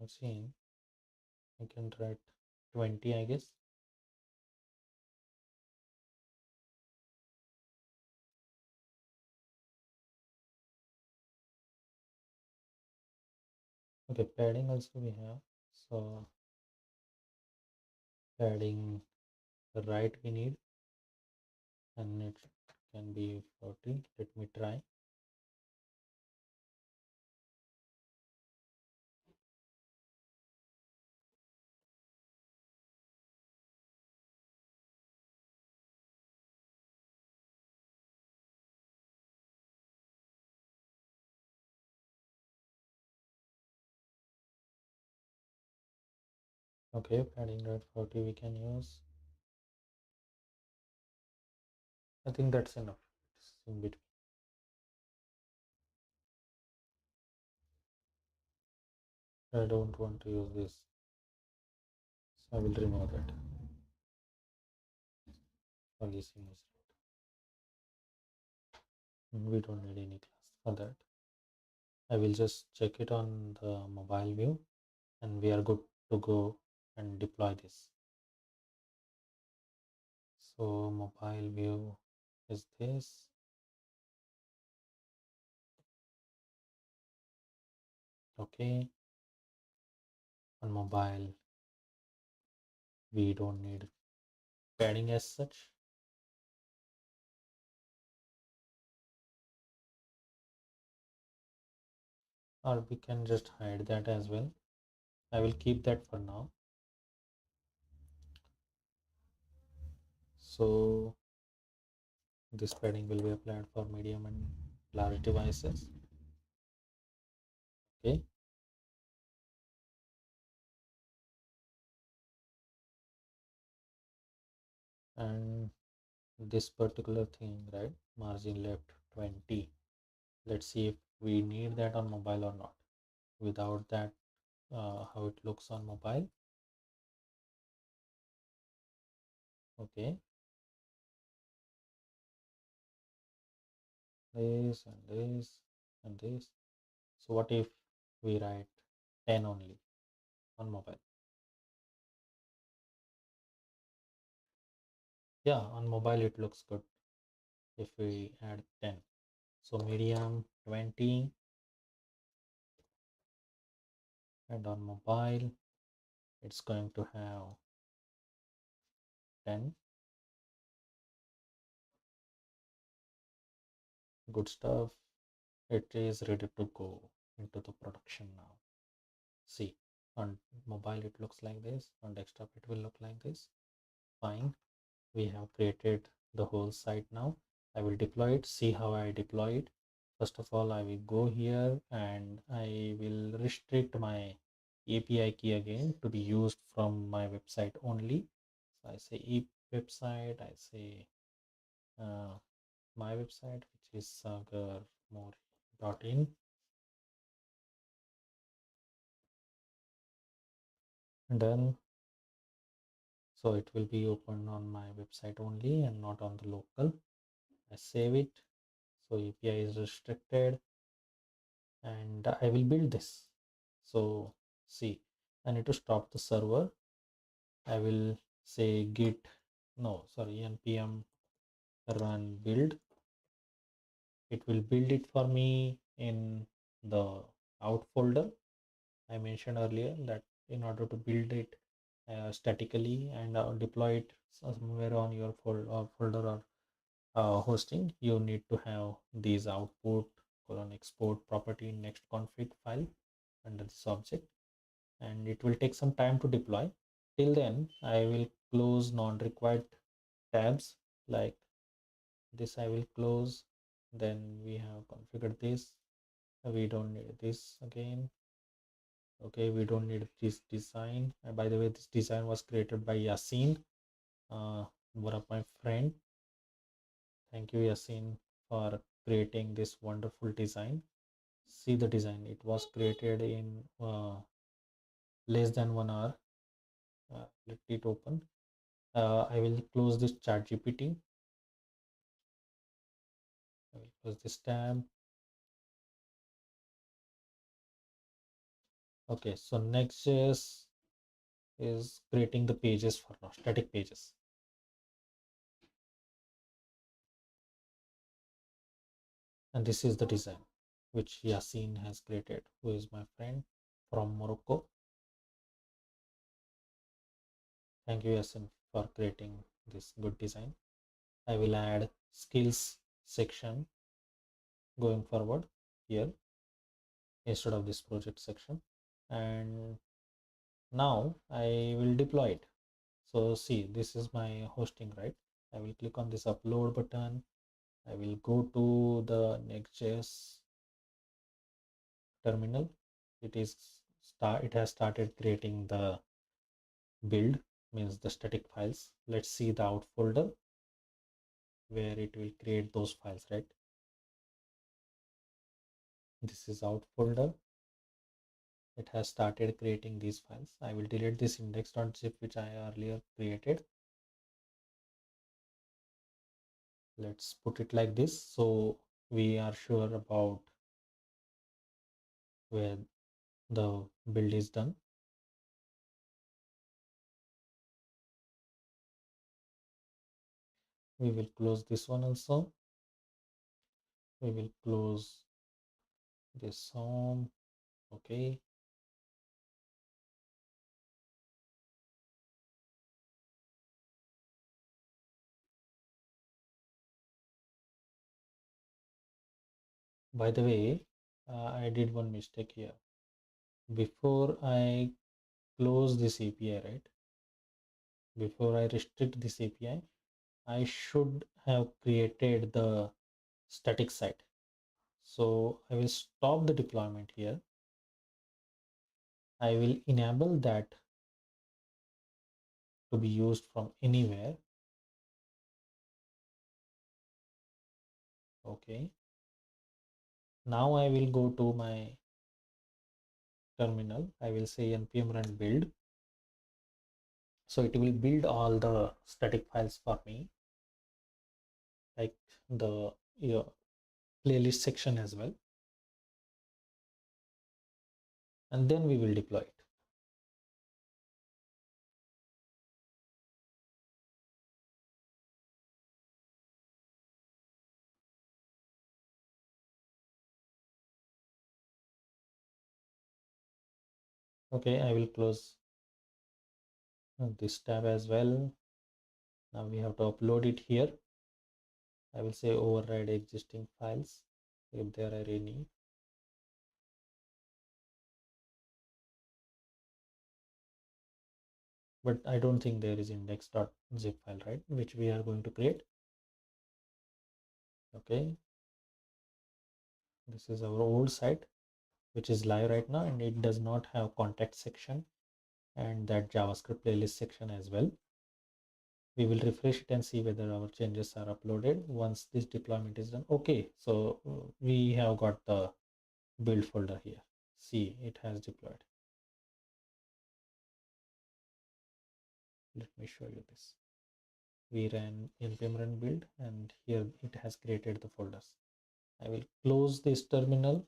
scene, I can write 20, I guess. Okay, padding also we have. So padding the right we need, and it can be 40. Let me try. Okay, padding right 40 we can use. I think that's enough. It's in between. I don't want to use this, so I will remove that. Policing is right. We don't need any class for that. I will just check it on the mobile view, and we are good to go and deploy this. So mobile view is this. Okay, on mobile we don't need padding as such. Or we can just hide that as well. I will keep that for now. So this padding will be applied for medium and large devices. Okay, and this particular thing, right, margin left 20. Let's see if we need that on mobile or not. Without that, how it looks on mobile. Okay, this and this and this. So what if we write 10 only on mobile? Yeah, on mobile it looks good if we add 10. So medium 20, and on mobile it's going to have 10. Good stuff. It is ready to go into the production now. See, on mobile it looks like this, on desktop it will look like this. Fine, we have created the whole site now. I will deploy it. See how I deploy it. First of all, I will go here and I will restrict my API key again to be used from my website only. So I say website, I say uh, my website, which is SagarMore.in. Done. So it will be open on my website only and not on the local. I save it. So API is restricted, and I will build this. So see, I need to stop the server. I will say git, no, sorry, npm run build. It will build it for me in the out folder. I mentioned earlier that in order to build it statically and deploy it somewhere on your folder or hosting, you need to have these output colon export property next config file under this object, and it will take some time to deploy. Till then, I will close non-required tabs like this. I will close. Then we have configured this. We don't need this again. Okay, we don't need this design. And by the way, this design was created by Yassine, one of my friend. Thank you, Yassine, for creating this wonderful design. See the design. It was created in less than 1 hour. Let it open. I will close this ChatGPT. I will close this tab. Okay, so Next.js is creating the pages for now, static pages. And this is the design which Yassine has created, who is my friend from Morocco. Thank you, Yassine, for creating this good design. I will add skills section going forward here instead of this project section. And now I will deploy it. So see, this is my hosting, right? I will click on this upload button. I will go to the Next.js terminal. It has started creating the build, means the static files. Let's see the out folder where it will create those files, right? This is out folder. It has started creating these files. I will delete this index.zip which I earlier created. Let's put it like this so we are sure about where the build is done. We will close this one also. We will close this home. Okay. By the way, I did one mistake here. Before I close this API, right? Before I restrict this API, I should have created the static site. So I will stop the deployment here. I will enable that to be used from anywhere. Okay. Now I will go to my terminal. I will say npm run build. So it will build all the static files for me, like the playlist section as well. And then we will deploy it. Okay, I will close this tab as well. Now we have to upload it here. I will say override existing files if there are any. But I don't think there is index.zip file, right, which we are going to create. Okay, this is our old site which is live right now, and it does not have contact section and that JavaScript playlist section as well. We will refresh it and see whether our changes are uploaded once this deployment is done. Okay, so we have got the build folder here. See, it has deployed. Let me show you this. We ran npm run build and here it has created the folders. I will close this terminal.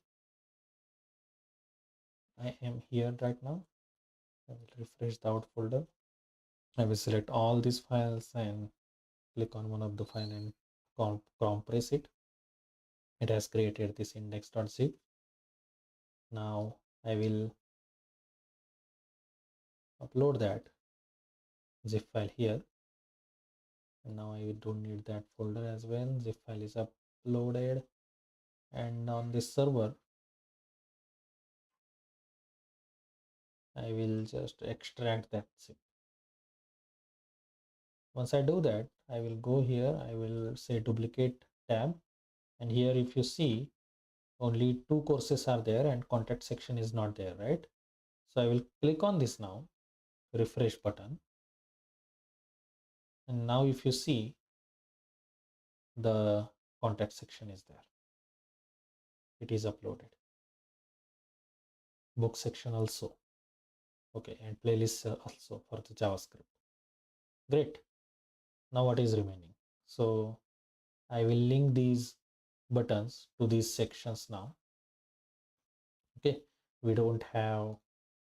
I am here right now. I will refresh the out folder. I will select all these files and click on one of the file and compress it. It has created this index.zip. Now I will upload that zip file here. And now I don't need that folder as well. Zip file is uploaded. And on this server, I will just extract that zip. Once I do that, I will go here. I will say duplicate tab. And here, if you see, only 2 courses are there and contact section is not there, right? So I will click on this now, refresh button. And now if you see, the contact section is there. It is uploaded. Book section also. Okay, and playlist also for the JavaScript. Great. Now what is remaining? So I will link these buttons to these sections now. Okay, we don't have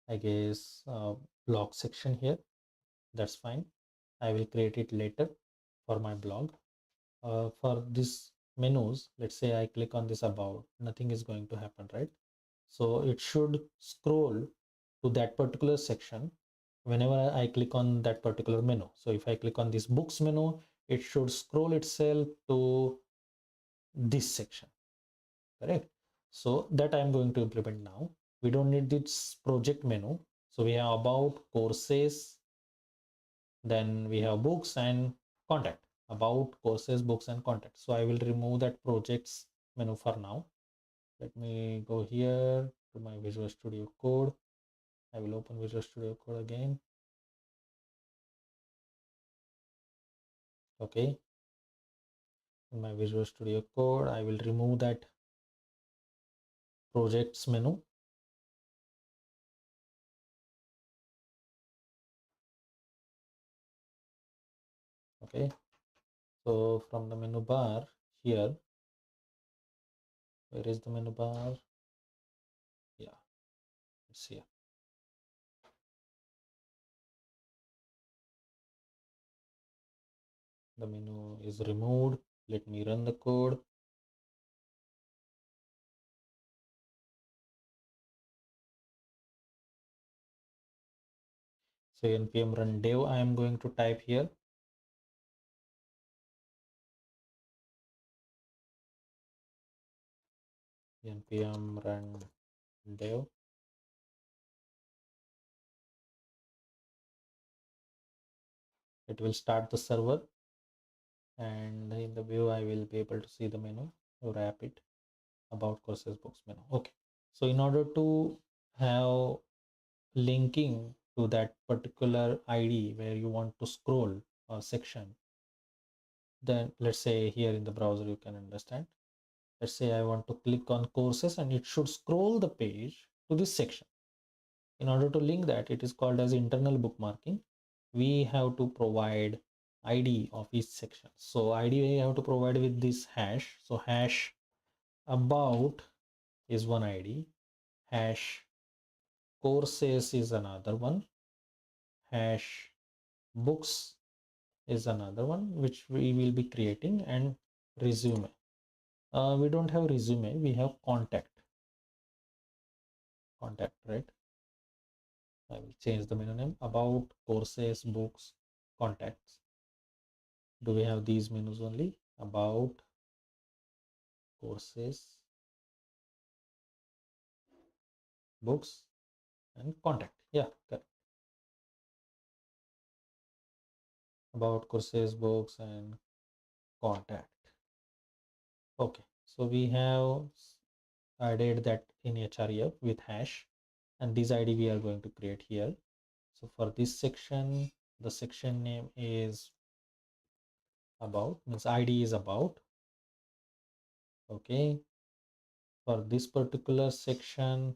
I guess blog section here. That's fine. I will create it later for my blog. For this menus, let's say I click on this about, nothing is going to happen, right? So it should scroll to that particular section whenever I click on that particular menu. So if I click on this books menu, it should scroll itself to this section, correct? So that I'm going to implement now. We don't need this project menu. So we have about, courses, then we have books and contact. About, courses, books and contact. So I will remove that projects menu for now. Let me go here to my Visual Studio Code. I will open Visual Studio Code again. Okay, in my Visual Studio Code I will remove that projects menu. Okay, so from the menu bar here, where is the menu bar? Yeah, it's here. The menu is removed. Let me run the code. So npm run dev, I am going to type here. Npm run dev. It will start the server, and in the view I will be able to see the menu. Wrap it, about, courses, books menu. Okay, so in order to have linking to that particular ID where you want to scroll or section, then let's say here in the browser you can understand. Let's say I want to click on courses and it should scroll the page to this section. In order to link that, it is called as internal bookmarking. We have to provide ID of each section. So ID we have to provide with this hash. So hash about is one ID, hash courses is another one, hash books is another one, which we will be creating, and resume. We don't have resume, we have contact, right? I will change the menu name. About, courses, books, contacts. Do we have these menus only? About, courses, books, and contact. Yeah, correct. About, courses, books, and contact. Okay, so we have added that in href with hash, and this ID we are going to create here. So for this section, the section name is about, means ID is about. Okay, for this particular section,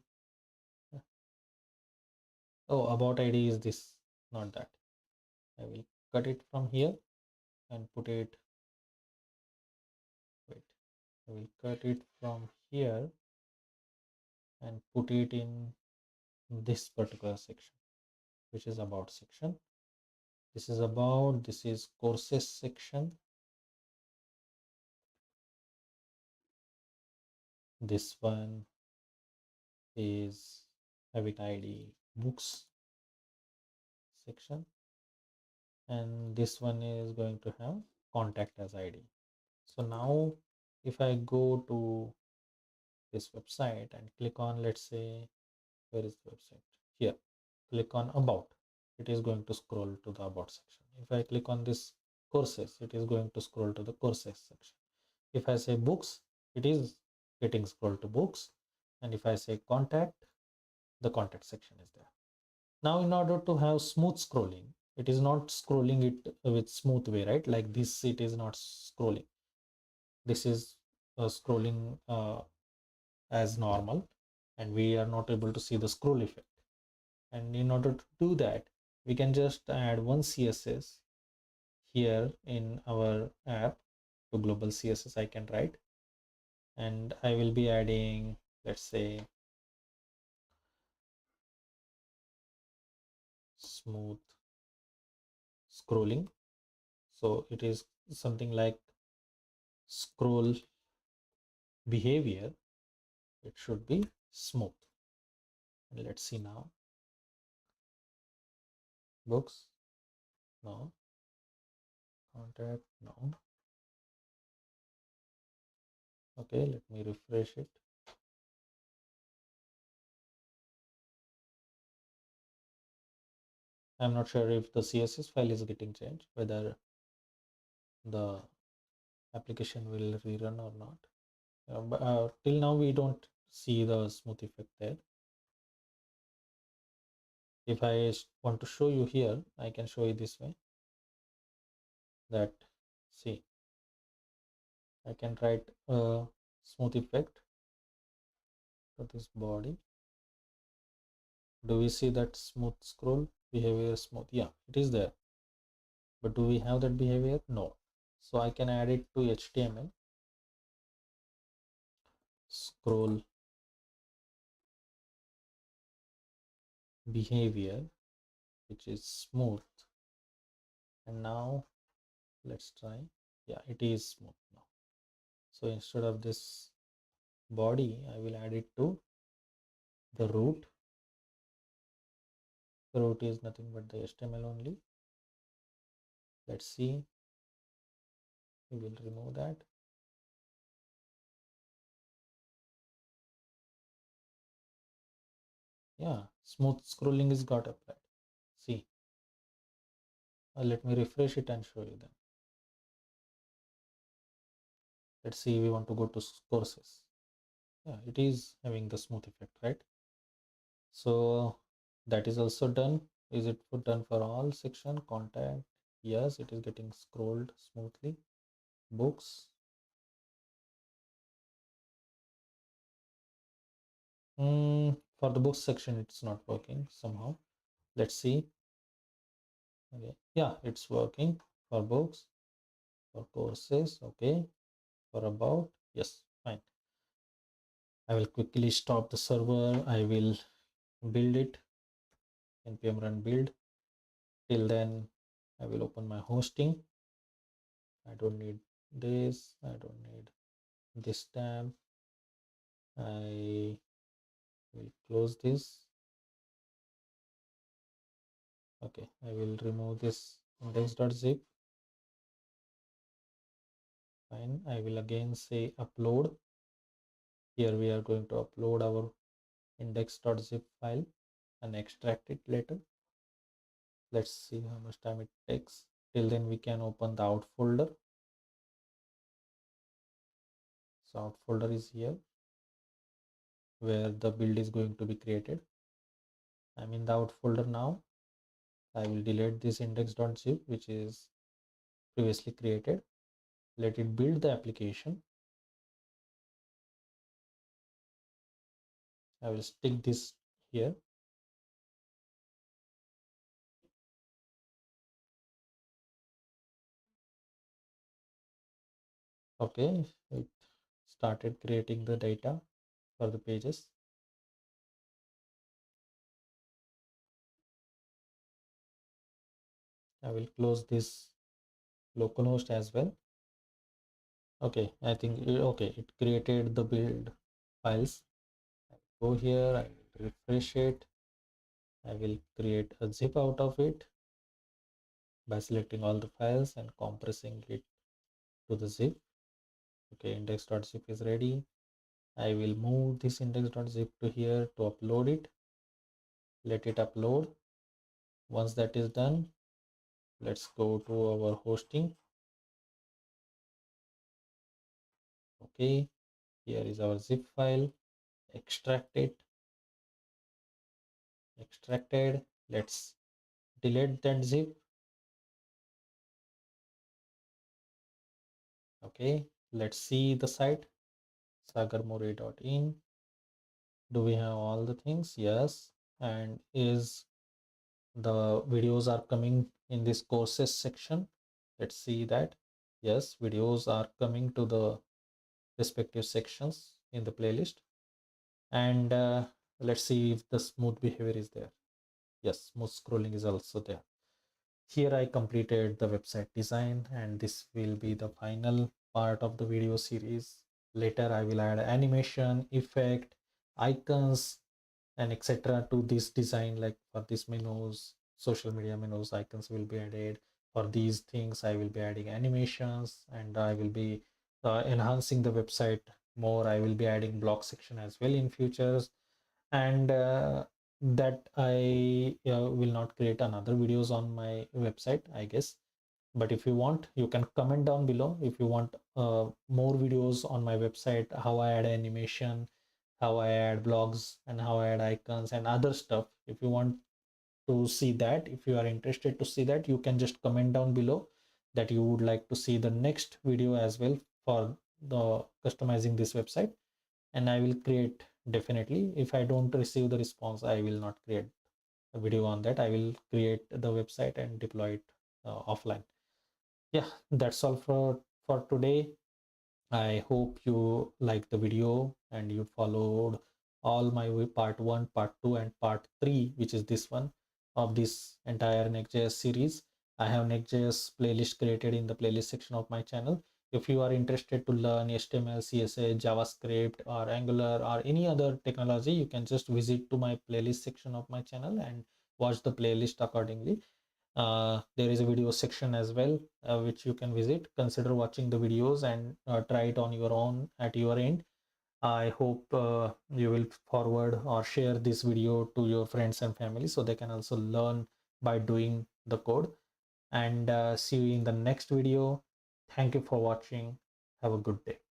oh, about ID is this, not that. I will cut it from here and put it, wait, I will cut it from here and put it in this particular section, which is about section. This is about, this is courses section. This one is having ID books section, and this one is going to have contact as ID. So now if I go to this website and click on, let's say, where is the website? Here, click on about, it is going to scroll to the about section. If I click on this courses, it is going to scroll to the courses section. If I say books, it is getting scrolled to books, and if I say contact, the contact section is there. Now in order to have smooth scrolling, it is not scrolling it with smooth way, right? Like this, it is not scrolling. This is scrolling as normal, and we are not able to see the scroll effect. And in order to do that, we can just add one CSS here in our app. To global CSS I can write, and I will be adding, let's say, smooth scrolling. So it is something like scroll behavior. It should be smooth. And let's see now. Books, no. Contact, no. Okay, let me refresh it. I'm not sure if the CSS file is getting changed, whether the application will rerun or not. But till now we don't see the smooth effect there. If I want to show you here, I can show you this way. That, see, I can write a smooth effect to this body. Do we see that smooth scroll behavior smooth? Yeah, it is there. But do we have that behavior? No. So I can add it to HTML. Scroll behavior, which is smooth. And now let's try. Yeah, it is smooth now. So instead of this body, I will add it to the root. The root is nothing but the HTML only. Let's see. We will remove that. Yeah, smooth scrolling is got applied. See, let me refresh it and show you then. Let's see, we want to go to courses. Yeah, it is having the smooth effect, right? So that is also done. Is it done for all section? Contact, yes, it is getting scrolled smoothly. Books, for the books section it's not working somehow. Let's see. Okay, yeah, it's working for books. For courses, okay. For about, yes, fine. I will quickly stop the server. I will build it, npm run build. Till then I will open my hosting. I don't need this, I don't need this tab. I will close this. Okay, I will remove this index.zip. Fine, I will again say upload. Here we are going to upload our index.zip file and extract it later. Let's see how much time it takes. Till then we can open the out folder. So out folder is here where the build is going to be created. I'm in the out folder now. I will delete this index.zip which is previously created. Let it build the application. I will stick this here. Okay, it started creating the data for the pages. I will close this localhost as well. Okay, I think okay, it created the build files. I go here, I will refresh it. I will create a zip out of it by selecting all the files and compressing it to the zip. Okay, index.zip is ready. I will move this index.zip to here to upload it. Let it upload. Once that is done, let's go to our hosting. Okay, here is our zip file. Extract it. Extracted. Let's delete that zip. Okay, let's see the site. SagarMore.in. Do we have all the things? Yes. And is the videos are coming in this courses section? Let's see that. Yes, videos are coming to the respective sections in the playlist. And let's see if the smooth behavior is there. Yes, smooth scrolling is also there. Here I completed the website design, and this will be the final part of the video series. Later I will add animation, effect, icons, and etc. to this design. Like for these menus, social media menus, icons will be added. For these things I will be adding animations, and I will be enhancing the website more. I will be adding blog section as well in futures. And that I will not create another videos on my website, I guess. But if you want, you can comment down below if you want more videos on my website, how I add animation, how I add blogs, and how I add icons and other stuff. If you want to see that, if you are interested to see that, you can just comment down below that you would like to see the next video as well for the customizing this website, and I will create. Definitely, if I don't receive the response, I will not create a video on that. I will create the website and deploy it offline. Yeah, that's all for today. I hope you liked the video and you followed all my part 1, part 2, and part 3, which is this one of this entire Next.js series. I have Next.js playlist created in the playlist section of my channel. If you are interested to learn HTML, CSS, JavaScript, or Angular, or any other technology, you can just visit to my playlist section of my channel and watch the playlist accordingly. There is a video section as well, which you can visit. Consider watching the videos and try it on your own at your end. I hope you will forward or share this video to your friends and family so they can also learn by doing the code. And see you in the next video. Thank you for watching. Have a good day.